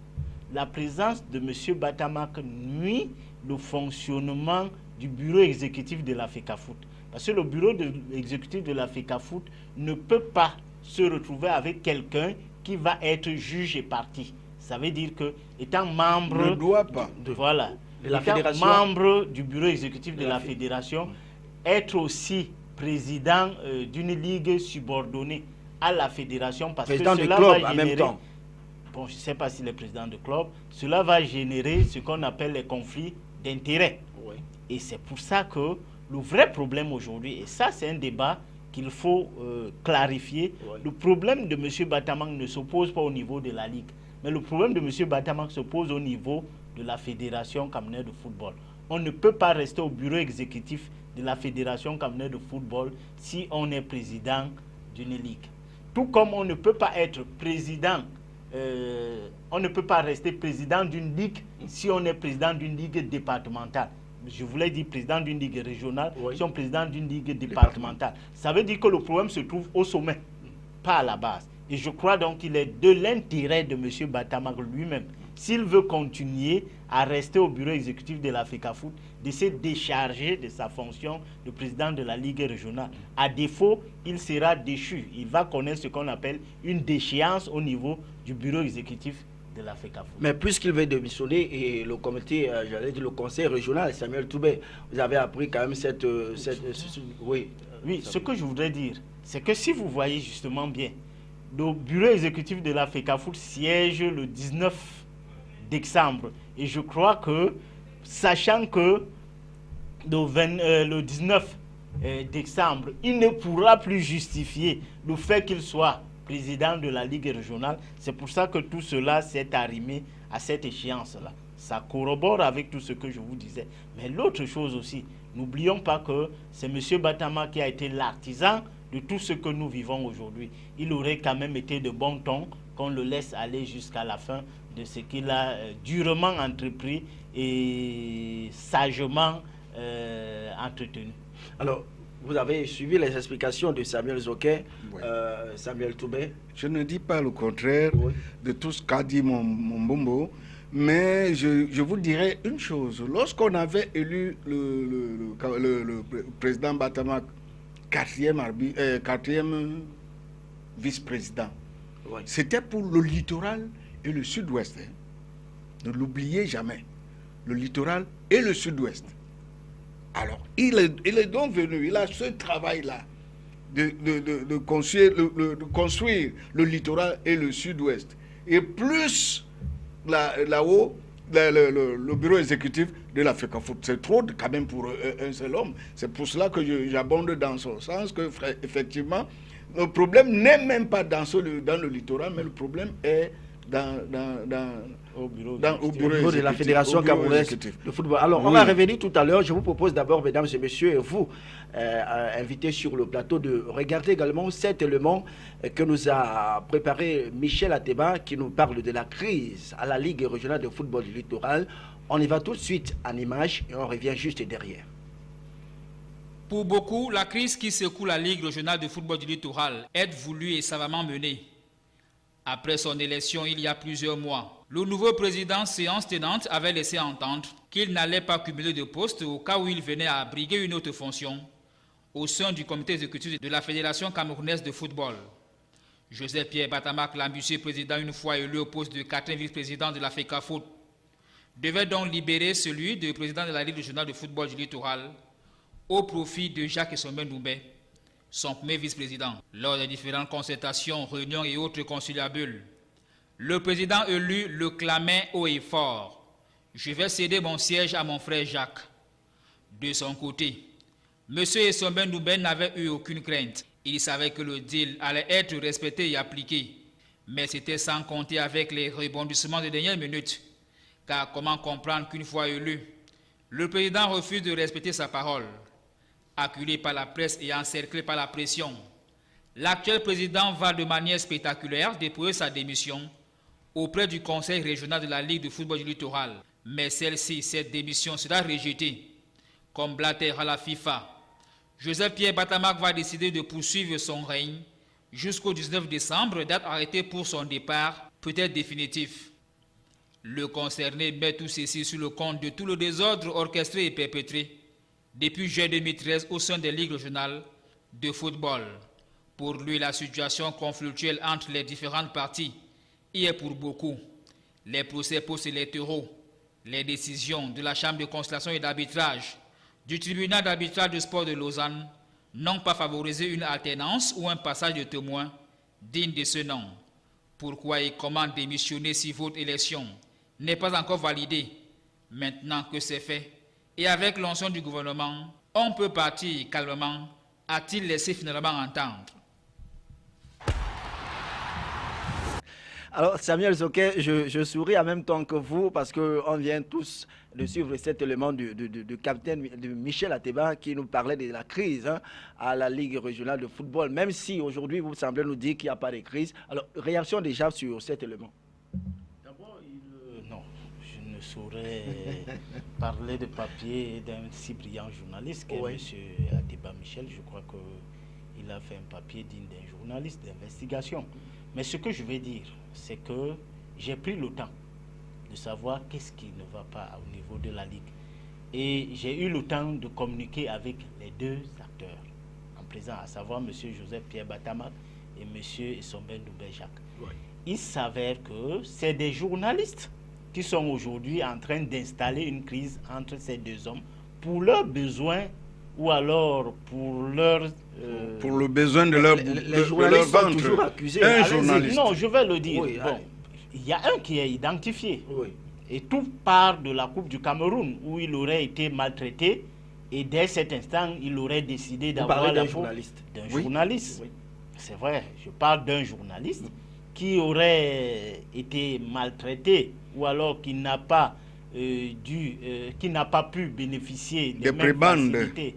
la présence de M. Batamak nuit le fonctionnement du bureau exécutif de la FECAFOOT. Parce que le bureau exécutif de la FECAFOOT ne peut pas se retrouver avec quelqu'un qui va être juge et partie. Ça veut dire que, étant membre membre du bureau exécutif de la fédération, être aussi président d'une ligue subordonnée à la fédération, parce que cela va générer... En même temps. Bon, je ne sais pas s'il est président de club, cela va générer ce qu'on appelle les conflits d'intérêts. Oui. Et c'est pour ça que le vrai problème aujourd'hui, et ça c'est un débat qu'il faut clarifier, le problème de M. Batamak ne s'oppose pas au niveau de la Ligue, mais le problème de M. Batamak se pose au niveau de la Fédération camerounaise de football. On ne peut pas rester au bureau exécutif de la Fédération camerounaise de football si on est président d'une ligue. Tout comme on ne peut pas être président, on ne peut pas rester président d'une ligue si on est président d'une ligue départementale. Je voulais dire président d'une ligue régionale, si on est président d'une ligue départementale. Ça veut dire que le problème se trouve au sommet, pas à la base. Et je crois donc qu'il est de l'intérêt de M. Batamak lui-même s'il veut continuer à rester au bureau exécutif de la FECAFOOT, de se décharger de sa fonction de président de la Ligue régionale. À défaut, il sera déchu. Il va connaître ce qu'on appelle une déchéance au niveau du bureau exécutif de la FECAFOOT. Mais puisqu'il veut démissionner et le comité, j'allais dire le conseil régional, Samuel Toubé, vous avez appris quand même oui. Oui, ce que je voudrais dire, c'est que si vous voyez justement bien, le bureau exécutif de la FECAFOOT siège le 19 décembre. Et je crois que, sachant que le 19 décembre, il ne pourra plus justifier le fait qu'il soit président de la Ligue régionale, c'est pour ça que tout cela s'est arrimé à cette échéance-là. Ça corrobore avec tout ce que je vous disais. Mais l'autre chose aussi, n'oublions pas que c'est M. Batama qui a été l'artisan de tout ce que nous vivons aujourd'hui. Il aurait quand même été de bon ton qu'on le laisse aller jusqu'à la fin de ce qu'il a durement entrepris et sagement entretenu. Alors, vous avez suivi les explications de Samuel Zoké, oui. Samuel Toubé. Je ne dis pas le contraire de tout ce qu'a dit mon Bombo, mais je vous dirais une chose. Lorsqu'on avait élu le président Batama, quatrième vice-président, c'était pour le littoral et le sud-ouest. Hein. Ne l'oubliez jamais. Le littoral et le sud-ouest. Alors, il est donc venu, il a ce travail-là de construire le littoral et le sud-ouest. Et plus là-haut, le bureau exécutif de la FECAFOOT. C'est trop quand même pour un seul homme. C'est pour cela que j'abonde dans son sens que, effectivement, le problème n'est même pas dans le littoral, mais le problème est au bureau de la Fédération camerounaise de football. Alors, on va revenir tout à l'heure. Je vous propose d'abord, mesdames et messieurs, et vous, invités sur le plateau, de regarder également cet élément que nous a préparé Michel Ateba, qui nous parle de la crise à la Ligue régionale de football du littoral. On y va tout de suite en image et on revient juste derrière. Pour beaucoup, la crise qui secoue la Ligue régionale de football du littoral est voulue et savamment menée. Après son élection il y a plusieurs mois, le nouveau président séance tenante avait laissé entendre qu'il n'allait pas cumuler de postes au cas où il venait à briguer une autre fonction au sein du comité exécutif de la Fédération camerounaise de football. Joseph-Pierre Batama, l'ambitieux président une fois élu au poste de 4e vice-président de la FECAFOOT, devait donc libérer celui de président de la Ligue régionale de football du littoral au profit de Jacques Essomben-Doubé, son premier vice-président. Lors des différentes concertations, réunions et autres conciliabules, le président élu le clamait haut et fort. Je vais céder mon siège à mon frère Jacques. De son côté, M. Essomben-Doubé n'avait eu aucune crainte. Il savait que le deal allait être respecté et appliqué. Mais c'était sans compter avec les rebondissements de dernière minute. Car comment comprendre qu'une fois élu, le président refuse de respecter sa parole? Acculé par la presse et encerclé par la pression, l'actuel président va de manière spectaculaire déposer sa démission auprès du conseil régional de la Ligue de football du littoral. Mais cette démission sera rejetée. Comme Blatter à la FIFA, Joseph-Pierre Batama va décider de poursuivre son règne jusqu'au 19 décembre, date arrêtée pour son départ, peut-être définitif. Le concerné met tout ceci sur le compte de tout le désordre orchestré et perpétré depuis juin 2013 au sein des ligues régionales de football. Pour lui, la situation conflictuelle entre les différentes parties y est pour beaucoup. Les procès post-électoraux, les décisions de la Chambre de conciliation et d'arbitrage, du tribunal d'arbitrage de sport de Lausanne n'ont pas favorisé une alternance ou un passage de témoins digne de ce nom. Pourquoi et comment démissionner si votre élection n'est pas encore validée? Maintenant que c'est fait, et avec l'onction du gouvernement, on peut partir calmement, a-t-il laissé finalement entendre. Alors, Samuel Zoké, je souris en même temps que vous parce qu'on vient tous de suivre cet élément du capitaine de Michel Ateba qui nous parlait de la crise à la Ligue régionale de football, même si aujourd'hui vous semblez nous dire qu'il n'y a pas de crise. Alors, réaction déjà sur cet élément. D'abord, non, je ne saurais parler de papier d'un si brillant journaliste qu'est M. Ateba Michel. Je crois qu'il a fait un papier digne d'un journaliste d'investigation. Mais ce que je vais dire, c'est que j'ai pris le temps de de savoir qu'est-ce qui ne va pas au niveau de la Ligue. Et j'ai eu le temps de communiquer avec les deux acteurs en présent, à savoir M. Joseph Pierre Batamak et M. Essomben Doumbé-Jacques. Ouais. Il s'avère que c'est des journalistes qui sont aujourd'hui en train d'installer une crise entre ces deux hommes pour leurs besoins ou alors pour leur... pour le besoin de leur ventre. Les journalistes sont toujours accusés. Un journaliste. Non, je vais le dire. Oui, bon, il y a un qui est identifié. Oui. Et tout part de la Coupe du Cameroun, où il aurait été maltraité. Et dès cet instant, il aurait décidé d'avoir la peau d'un journaliste. Oui. C'est vrai, je parle d'un journaliste qui aurait été maltraité ou alors qui n'a pas qui n'a pas pu bénéficier des mêmes facilités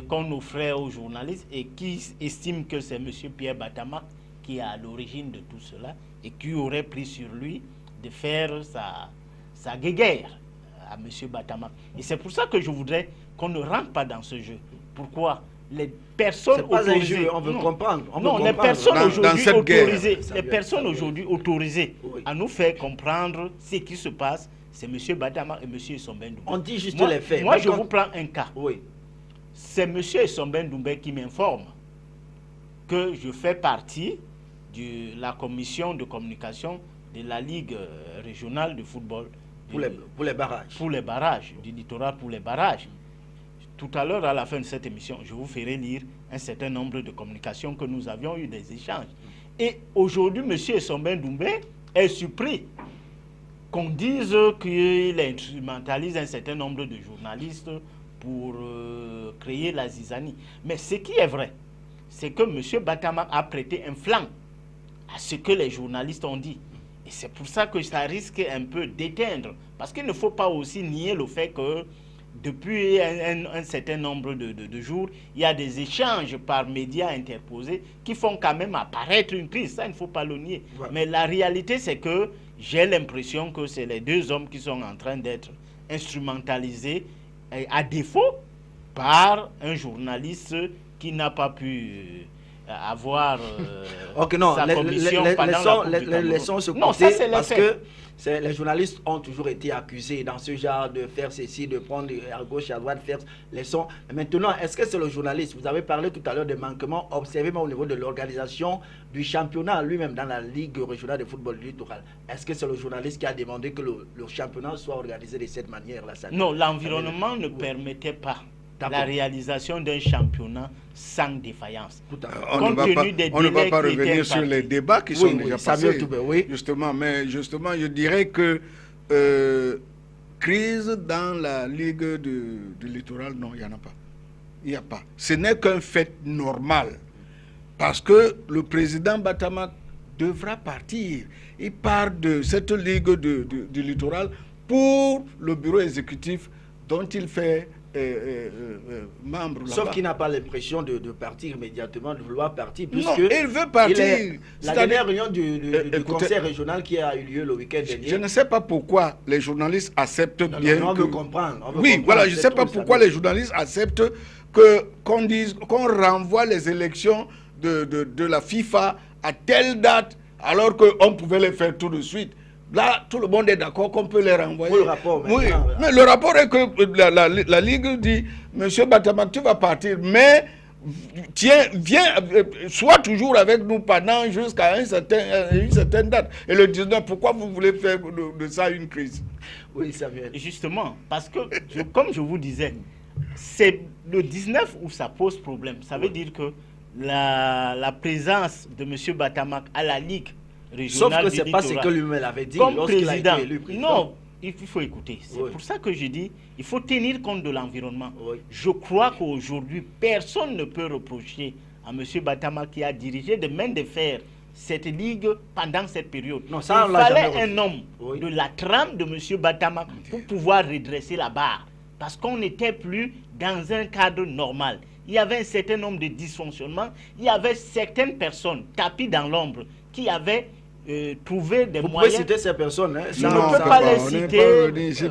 qu'on offrait aux journalistes et qui estime que c'est M. Pierre Batamak qui est à l'origine de tout cela et qui aurait pris sur lui de faire sa guéguerre à M. Batamak. Et c'est pour ça que je voudrais qu'on ne rentre pas dans ce jeu. Pourquoi? Les personnes autorisées, on veut comprendre. Les personnes aujourd'hui autorisées à nous faire comprendre ce qui se passe, c'est M. Batamak et M. Essomben Doumbé. On dit juste les faits. Moi, je vous prends un cas. Oui. C'est M. Essomben Doumbé qui m'informe que je fais partie de la commission de communication de la Ligue régionale de football. Pour les barrages. Pour les barrages, du littoral pour les barrages. Tout à l'heure, à la fin de cette émission, je vous ferai lire un certain nombre de communications que nous avions eu des échanges. Et aujourd'hui, M. Essomben Doumbé est surpris qu'on dise qu'il instrumentalise un certain nombre de journalistes pour créer la zizanie. Mais ce qui est vrai, c'est que M. Batamak a prêté un flanc à ce que les journalistes ont dit. Et c'est pour ça que ça risque un peu d'éteindre. Parce qu'il ne faut pas aussi nier le fait que depuis un certain nombre de jours, il y a des échanges par médias interposés qui font quand même apparaître une crise. Ça, il ne faut pas le nier. Ouais. Mais la réalité, c'est que j'ai l'impression que c'est les deux hommes qui sont en train d'être instrumentalisés, à défaut, par un journaliste qui n'a pas pu avoir sa commission pendant la Coupe du Cameroun. Laissons se compter parce que les journalistes ont toujours été accusés dans ce genre de faire ceci, de prendre à gauche, à droite, faire les sons. Maintenant, est-ce que c'est le journaliste? Vous avez parlé tout à l'heure des manquements observés au niveau de l'organisation du championnat lui-même dans la Ligue régionale de football du littoral. Est-ce que c'est le journaliste qui a demandé que le championnat soit organisé de cette manière-là? Non, l'environnement ne permettait pas la réalisation d'un championnat sans défaillance. On ne va pas revenir sur les débats qui sont déjà passés. Justement, mais justement, je dirais que crise dans la Ligue du littoral, non, il n'y en a pas. Il n'y a pas. Ce n'est qu'un fait normal. Parce que le président Batamak devra partir. Il part de cette Ligue du littoral pour le bureau exécutif dont il fait membre. Sauf qu'il n'a pas l'impression de partir immédiatement, de vouloir partir, puisque non, il veut partir. La dernière réunion du conseil régional qui a eu lieu le week-end dernier. Je ne sais pas pourquoi les journalistes acceptent bien. On veut comprendre. Oui, voilà, je ne sais pas pourquoi les journalistes acceptent qu'on renvoie les élections de la FIFA à telle date, alors qu'on pouvait les faire tout de suite. Là, tout le monde est d'accord qu'on peut les renvoyer. Oui, le rapport, oui, mais le rapport est que la Ligue dit, Monsieur Batamak, tu vas partir, mais viens, sois toujours avec nous pendant jusqu'à une certaine date. Et le 19, pourquoi vous voulez faire de ça une crise? Oui, Samuel. Justement, parce que, comme je vous disais, c'est le 19 où ça pose problème. Ça veut dire que la présence de M. Batamak à la Ligue régionale, sauf que ce n'est pas ce que lui-même avait dit lorsqu'il a été élu président. Non, il faut écouter. C'est pour ça que je dis il faut tenir compte de l'environnement. Je crois qu'aujourd'hui, personne ne peut reprocher à M. Batamak qui a dirigé de main de fer cette ligue pendant cette période. Non, ça, il fallait un homme de la trame de M. Batamak pour pouvoir redresser la barre. Parce qu'on n'était plus dans un cadre normal. Il y avait un certain nombre de dysfonctionnements. Il y avait certaines personnes tapies dans l'ombre qui avaient trouvé des moyens. Vous pouvez citer ces personnes. Hein? Je ne peux pas les citer. J'ai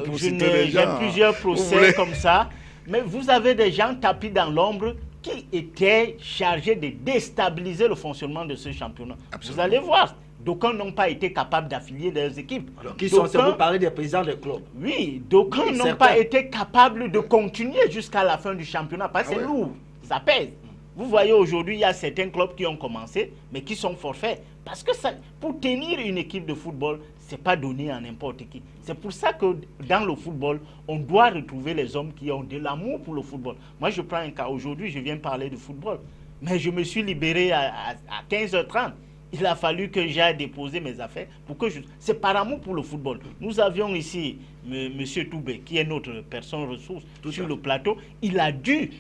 plusieurs procès comme ça. Mais vous avez des gens tapis dans l'ombre qui étaient chargés de déstabiliser le fonctionnement de ce championnat. Absolument. Vous allez voir d'aucuns n'ont pas été capables d'affilier leurs équipes. Alors, qui sont, vous parlez des présidents des clubs? Oui, d'aucuns n'ont pas été capables de continuer jusqu'à la fin du championnat, parce que c'est lourd, ça pèse. Vous voyez, aujourd'hui, il y a certains clubs qui ont commencé, mais qui sont forfaits. Parce que ça, pour tenir une équipe de football, ce n'est pas donné à n'importe qui. C'est pour ça que dans le football, on doit retrouver les hommes qui ont de l'amour pour le football. Moi, je prends un cas. Aujourd'hui, je viens parler de football. Mais je me suis libéré à 15h30. Il a fallu que j'aille déposer mes affaires pour que je... C'est par amour pour le football. Nous avions ici M. Toubé, qui est notre personne ressource sur le plateau. Il a dû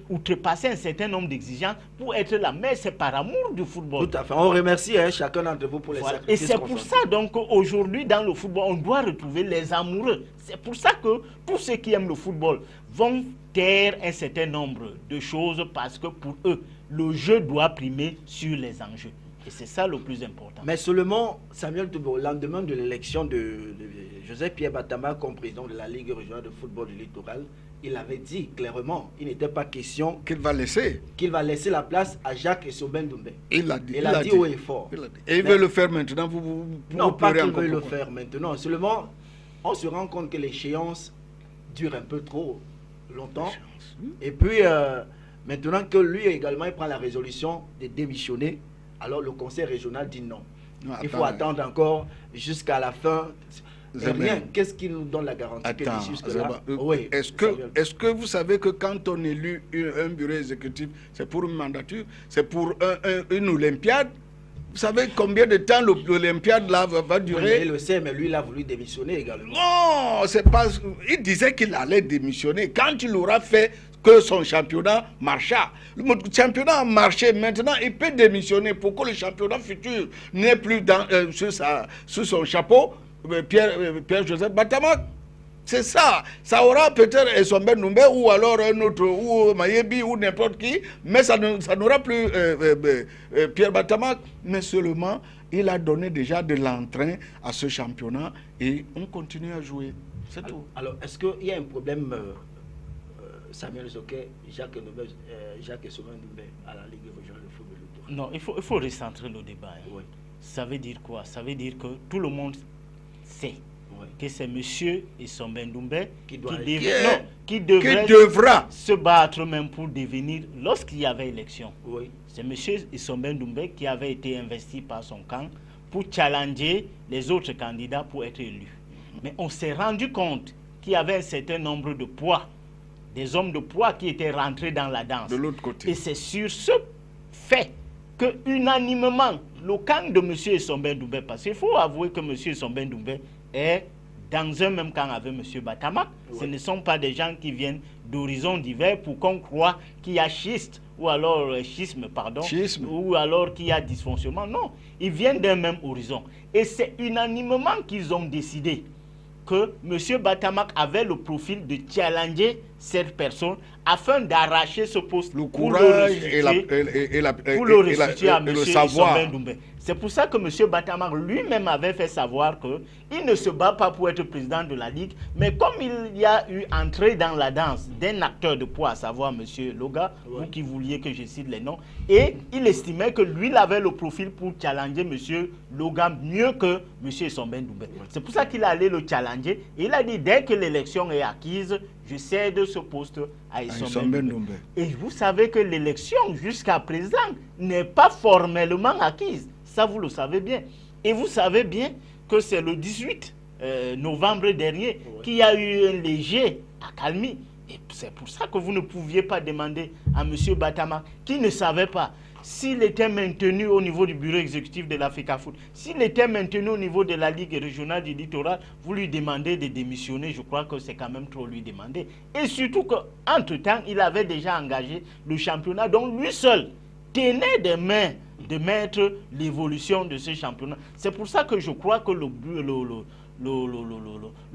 outrepasser un certain nombre d'exigences pour être là. Mais c'est par amour du football. Tout à fait. On remercie chacun d'entre vous pour les sacrifices. Et c'est pour ça, donc, aujourd'hui, dans le football, on doit retrouver les amoureux. C'est pour ça que tous ceux qui aiment le football vont taire un certain nombre de choses parce que pour eux, le jeu doit primer sur les enjeux. Et c'est ça le plus important. Mais seulement, Samuel Toubé, au lendemain de l'élection de Joseph-Pierre Batama comme président de la Ligue régionale de football du littoral, il avait dit clairement, il n'était pas question qu'il va laisser la place à Jacques Essoben Doumbé. Il l'a dit. Il a dit haut et fort. Et il veut le faire maintenant. Non, pas qu'il veut le faire maintenant. Seulement, on se rend compte que l'échéance dure un peu trop longtemps. Et puis, maintenant que lui également, il prend la résolution de démissionner, alors le conseil régional dit non. Il faut attendre encore jusqu'à la fin. Rien. Qu'est-ce qui nous donne la garantie que jusque-là? Oui. Est-ce que vous savez que quand on élit un bureau exécutif, c'est pour une mandature, c'est pour une Olympiade? Vous savez combien de temps l'Olympiade là va durer? Il le sait, mais lui, il a voulu démissionner également. Non, c'est pas... Il disait qu'il allait démissionner quand il aura fait que son championnat marcha. Le championnat a marché, maintenant il peut démissionner pour que le championnat futur n'ait plus sous son chapeau Pierre-Joseph Batama. C'est ça. Ça aura peut-être Essoben Doumbé ou alors un autre, ou Mayebi ou n'importe qui, mais ça n'aura plus Pierre Batama. Mais seulement, il a donné déjà de l'entrain à ce championnat et on continue à jouer. C'est tout. Alors, est-ce qu'il y a un problème Samuel Zoké, Jacques Essoben Doumbé à la Ligue régionale de football? Non, il faut recentrer le débat. Hein. Oui. Ça veut dire quoi? Ça veut dire que tout le monde sait que c'est M. Essoben Doumbé qui devra se battre même pour devenir, lorsqu'il y avait élection. Oui. C'est M. Essoben Doumbé qui avait été investi par son camp pour challenger les autres candidats pour être élu. Mais on s'est rendu compte qu'il y avait un certain nombre de poids, des hommes de poids qui étaient rentrés dans la danse. De l'autre côté. Et c'est sur ce fait que unanimement, le camp de M. Essoben Doumbé, parce qu'il faut avouer que M. Essoben Doumbé est dans un même camp avec M. Batama. Oui. Ce ne sont pas des gens qui viennent d'horizons divers pour qu'on croit qu'il y a schisme, ou alors schisme, ou alors qu'il y a dysfonctionnement. Non, ils viennent d'un même horizon. Et c'est unanimement qu'ils ont décidé que M. Batama avait le profil de challenger cette personne afin d'arracher ce poste le courage et le savoir. C'est pour ça que M. Batama lui-même avait fait savoir qu'il ne se bat pas pour être président de la Ligue, mais comme il y a eu entrée dans la danse d'un acteur de poids, à savoir M. Loga, vous qui vouliez que je cite les noms, et il estimait que lui, il avait le profil pour challenger M. Loga mieux que M. Essoben Doumbé. C'est pour ça qu'il allait le challenger, et il a dit, dès que l'élection est acquise, je cède ce poste à Essoben Doumbé. Et vous savez que l'élection, jusqu'à présent, n'est pas formellement acquise. Ça, vous le savez bien. Et vous savez bien que c'est le 18 novembre dernier qu'il y a eu un léger accalmie. Et c'est pour ça que vous ne pouviez pas demander à M. Batama, qui ne savait pas s'il était maintenu au niveau du bureau exécutif de l'Africa Foot, s'il était maintenu au niveau de la Ligue régionale du littoral, vous lui demandez de démissionner. Je crois que c'est quand même trop lui demander. Et surtout qu'entre-temps, il avait déjà engagé le championnat, dont lui seul tenait des mains de mettre l'évolution de ce championnat. C'est pour ça que je crois que le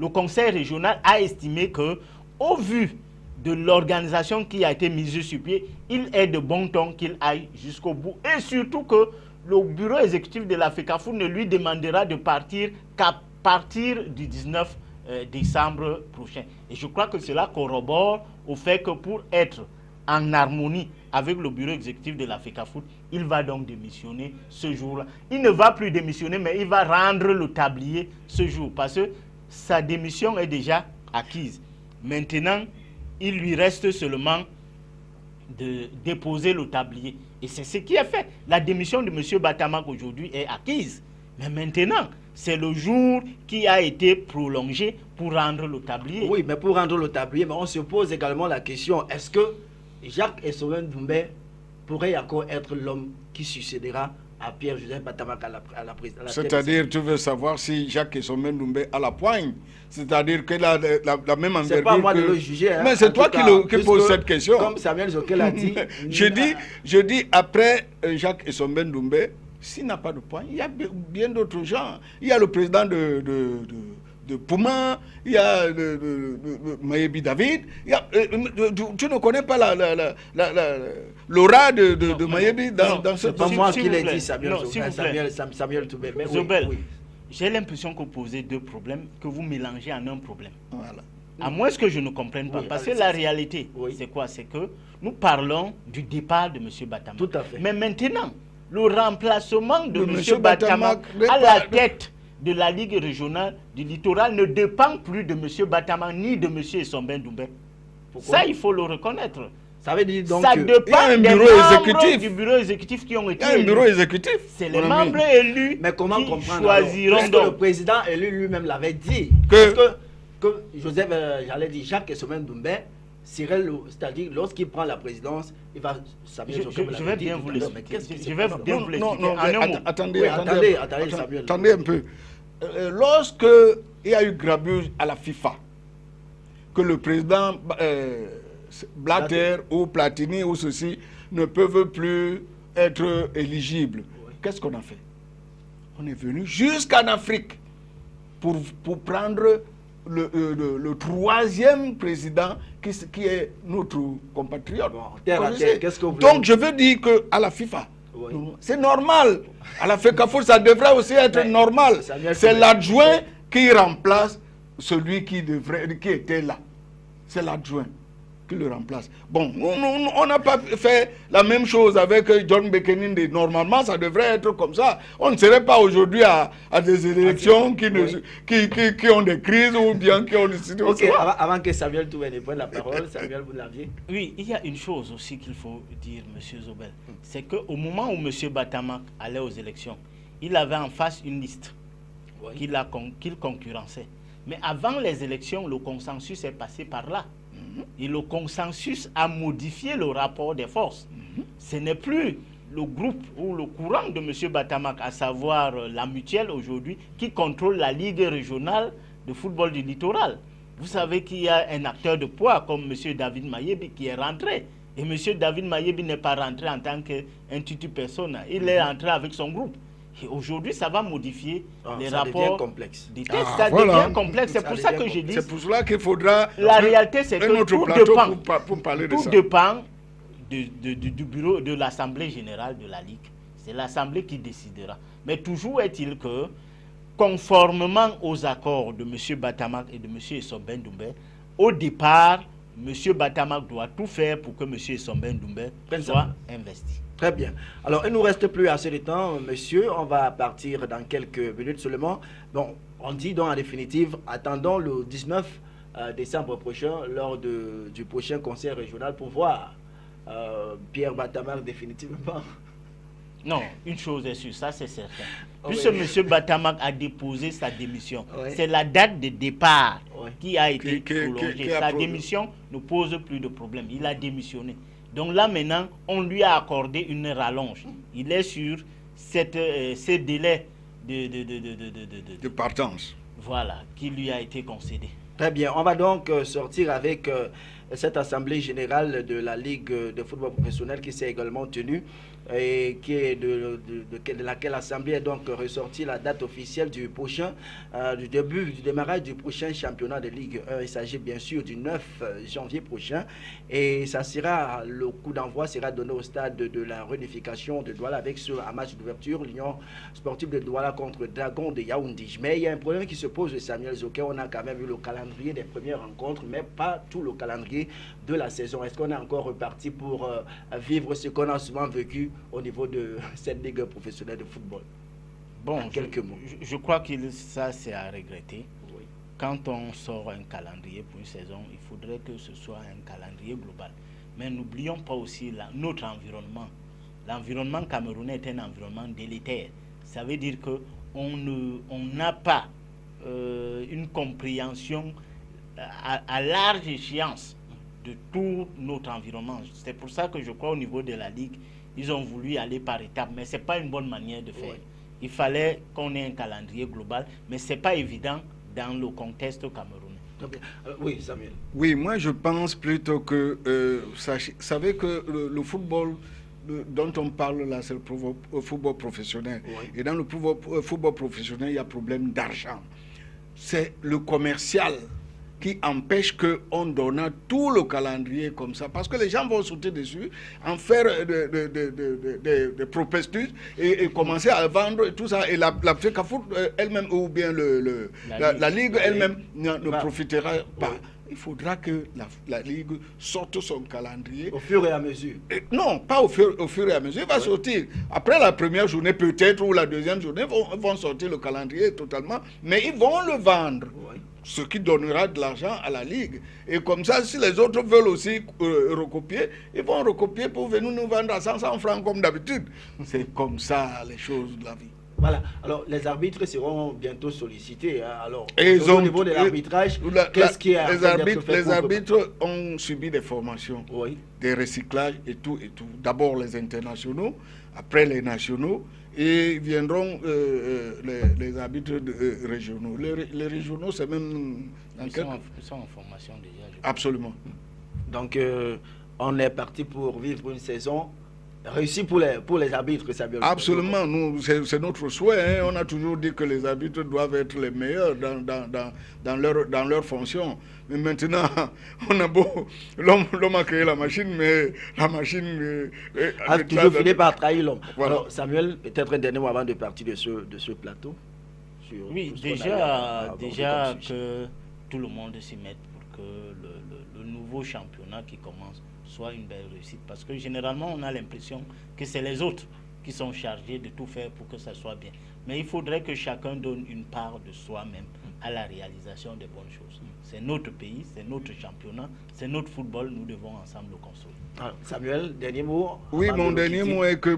conseil régional a estimé que, au vu de l'organisation qui a été mise sur pied, il est de bon ton qu'il aille jusqu'au bout. Et surtout que le bureau exécutif de l'Africa Foot ne lui demandera de partir qu'à partir du 19 décembre prochain. Et je crois que cela corrobore au fait que pour être en harmonie avec le bureau exécutif de la FECAFOOT, il va donc démissionner ce jour-là. Il ne va plus démissionner, mais il va rendre le tablier ce jour, parce que sa démission est déjà acquise. Maintenant, il lui reste seulement de déposer le tablier. Et c'est ce qui est fait. La démission de M. Batamak aujourd'hui est acquise. Mais maintenant, c'est le jour qui a été prolongé pour rendre le tablier. Oui, mais pour rendre le tablier, mais on se pose également la question, est-ce que Jacques Essowen Doumbé pourrait encore être l'homme qui succédera à Pierre-Joseph Batamak à la présidence? C'est-à-dire, tu veux savoir si Jacques Essowen Doumbé a la poigne? C'est-à-dire qu'il a la même envergure. C'est pas moi de le juger. Mais c'est toi qui pose cette question. Comme Samuel Zokel a dit. je dis après Jacques Essowen Doumbé, s'il n'a pas de poigne, il y a bien d'autres gens. Il y a le président de Pouma, il y a Mayebi David. Tu ne connais pas l'aura de Mayebi dans ce... C'est pas moi qui l'ai dit, Samuel Toubé. Zobel, j'ai l'impression que vous posez deux problèmes, que vous mélangez en un problème. Voilà. À moins que je ne comprenne pas. Parce que la réalité, c'est quoi? C'est que nous parlons du départ de M. Batamak. Tout à fait. Mais maintenant, le remplacement de M. Batamak à la tête de la Ligue régionale du littoral ne dépend plus de M. Batamak ni de M. Essowen Doumbé. Ça, il faut le reconnaître. Ça veut dire donc ça que dépend des membres du bureau exécutif qui ont été élus. Il y a un bureau exécutif. C'est les membres élus mais comment qui comprendre choisiront alors, donc. le président élu lui-même l'avait dit. Que Joseph, j'allais dire, Jacques Essowen Doumbé serait, c'est-à-dire lorsqu'il prend la présidence, il va... Je vais bien vous l'expliquer. Je vais bien vous l'expliquer. Attendez un peu. Lorsque il y a eu grabuge à la FIFA, que le président Blatter ou Platini ou ceci ne peuvent plus être éligibles, qu'est-ce qu'on a fait? On est venu jusqu'en Afrique pour prendre le troisième président qui est notre compatriote. Donc je veux dire qu'à la FIFA, c'est normal. À la FECAFOOT, ça devrait aussi être normal. C'est l'adjoint qui remplace celui qui était là. C'est l'adjoint qui le remplace. Bon, on n'a pas fait la même chose avec John Bekeninde. Normalement, ça devrait être comme ça. On ne serait pas aujourd'hui à des élections qui ont des crises ou bien qui ont des situations. Ok, avant que Samuel Toubé ne prenne la parole, Samuel, vous l'aviez. Oui, il y a une chose aussi qu'il faut dire, M. Zobel. C'est qu'au moment où M. Batamak allait aux élections, il avait en face une liste qu'il concurrençait. Mais avant les élections, le consensus est passé par là. Et le consensus a modifié le rapport des forces. Ce n'est plus le groupe ou le courant de M. Batamak, à savoir la mutuelle aujourd'hui, qui contrôle la Ligue régionale de football du littoral. Vous savez qu'il y a un acteur de poids comme M. David Mayebi qui est rentré. Et M. David Mayebi n'est pas rentré en tant qu'intuitu persona. Il est rentré avec son groupe. Et aujourd'hui, ça va modifier les rapports. Devient complexe. Ça devient complexe. C'est pour ça que je dis. C'est pour cela qu'il faudra. La réalité, c'est que tout dépend du bureau de l'Assemblée générale de la Ligue. C'est l'Assemblée qui décidera. Mais toujours est-il que, conformément aux accords de M. Batamak et de M. Essowen Doumbé, au départ, M. Batamak doit tout faire pour que M. Essowen Doumbé soit investi. Très bien. Alors, il ne nous reste plus assez de temps, monsieur. On va partir dans quelques minutes seulement. Bon, on dit donc en définitive, attendons le 19 décembre prochain, lors du prochain conseil régional, pour voir Pierre Batamak définitivement. Non, une chose est sûre, ça c'est certain. Puisque M. Batamak a déposé sa démission, c'est la date de départ qui a été prolongée. Sa démission ne pose plus de problème. Il a démissionné. Donc là maintenant, on lui a accordé une rallonge. Il est sur ces délais de partance. Voilà, qui lui a été concédé. Très bien. On va donc sortir avec cette assemblée générale de la Ligue de football professionnel qui s'est également tenue et qui est de laquelle l'assemblée est donc ressortie la date officielle du prochain, du démarrage du prochain championnat de Ligue 1. Il s'agit bien sûr du 9 janvier prochain et ça sera, le coup d'envoi sera donné au stade de la réunification de Douala avec sur un match d'ouverture, l'Union sportive de Douala contre Dragon de Yaoundé. Mais il y a un problème qui se pose de Samuel Zoké. On a quand même eu le calendrier des premières rencontres, mais pas tout le calendrier rentrée de la saison. Est-ce qu'on est encore reparti pour vivre ce qu'on a souvent vécu au niveau de cette ligue professionnelle de football? Bon, quelques mots. Je crois que ça, c'est à regretter. Oui. Quand on sort un calendrier pour une saison, il faudrait que ce soit un calendrier global. Mais n'oublions pas aussi notre environnement. L'environnement camerounais est un environnement délétère. Ça veut dire qu'on n'a pas une compréhension à large échéance de tout notre environnement. C'est pour ça que je crois au niveau de la Ligue, ils ont voulu aller par étapes, mais ce n'est pas une bonne manière de faire. Oui. Il fallait qu'on ait un calendrier global, mais ce n'est pas évident dans le contexte camerounais. Oui, Samuel. Oui, moi je pense plutôt que, vous savez que le football dont on parle là, c'est le football professionnel. Oui. Et dans le football professionnel, il y a problème d'argent. C'est le commercial qui empêche qu'on donne tout le calendrier comme ça. Parce que les gens vont sauter dessus, en faire des prospectus et commencer à vendre et tout ça. Et la FECAFOOT elle-même, ou bien la Ligue elle-même ne profitera pas. Il faudra que la Ligue sorte son calendrier. Au fur et à mesure. Non, pas au fur et à mesure. Il va sortir. Après la première journée, peut-être, ou la deuxième journée, vont sortir le calendrier totalement. Mais ils vont le vendre. Oui. Ce qui donnera de l'argent à la Ligue. Et comme ça, si les autres veulent aussi recopier, ils vont recopier pour venir nous vendre à 500 francs comme d'habitude. C'est comme ça les choses de la vie. Voilà. Alors, les arbitres seront bientôt sollicités. Hein. Alors, au niveau de l'arbitrage, qu'est-ce qui est les arbitres ont subi des formations, oui, des recyclages et tout. D'abord les internationaux, après les nationaux, et viendront les arbitres régionaux. Les régionaux, c'est même... Ils sont en formation déjà. Absolument. Donc, on est parti pour vivre une saison réussi pour les arbitres, Samuel. Absolument, c'est notre souhait. Hein. On a toujours dit que les arbitres doivent être les meilleurs dans leur fonction. Mais maintenant, on a beau... L'homme a créé la machine, mais la machine... a toujours fini par trahir l'homme. Voilà. Alors, Samuel, peut-être un dernier mot avant de partir de ce plateau. Oui, déjà que tout le monde s'y mette pour que le nouveau championnat qui commence soit une belle réussite. Parce que généralement, on a l'impression que c'est les autres qui sont chargés de tout faire pour que ça soit bien. Mais il faudrait que chacun donne une part de soi-même à la réalisation des bonnes choses. C'est notre pays, c'est notre championnat, c'est notre football, nous devons ensemble le construire. Ah, Samuel, dernier mot. Oui, mon dernier mot est que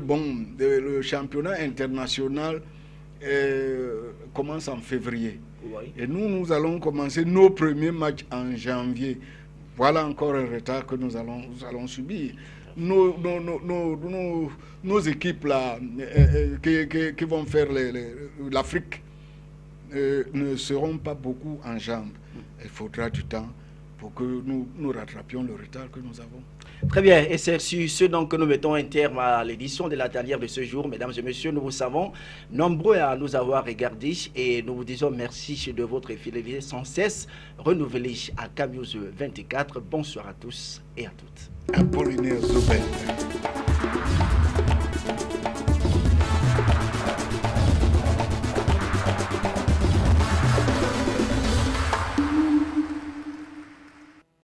le championnat international commence en février. Oui. Et nous allons commencer nos premiers matchs en janvier. Voilà encore un retard que nous allons subir. Nos équipes là, qui vont faire l'Afrique ne seront pas beaucoup en jambes. Il faudra du temps pour que nous rattrapions le retard que nous avons. Très bien, et c'est sur ce donc que nous mettons un terme à l'édition de la dernière de ce jour. Mesdames et messieurs, nous vous savons nombreux à nous avoir regardés et nous vous disons merci de votre fidélité sans cesse renouvelée à CAMnews 24. Bonsoir à tous et à toutes. Apollinaire Zobel.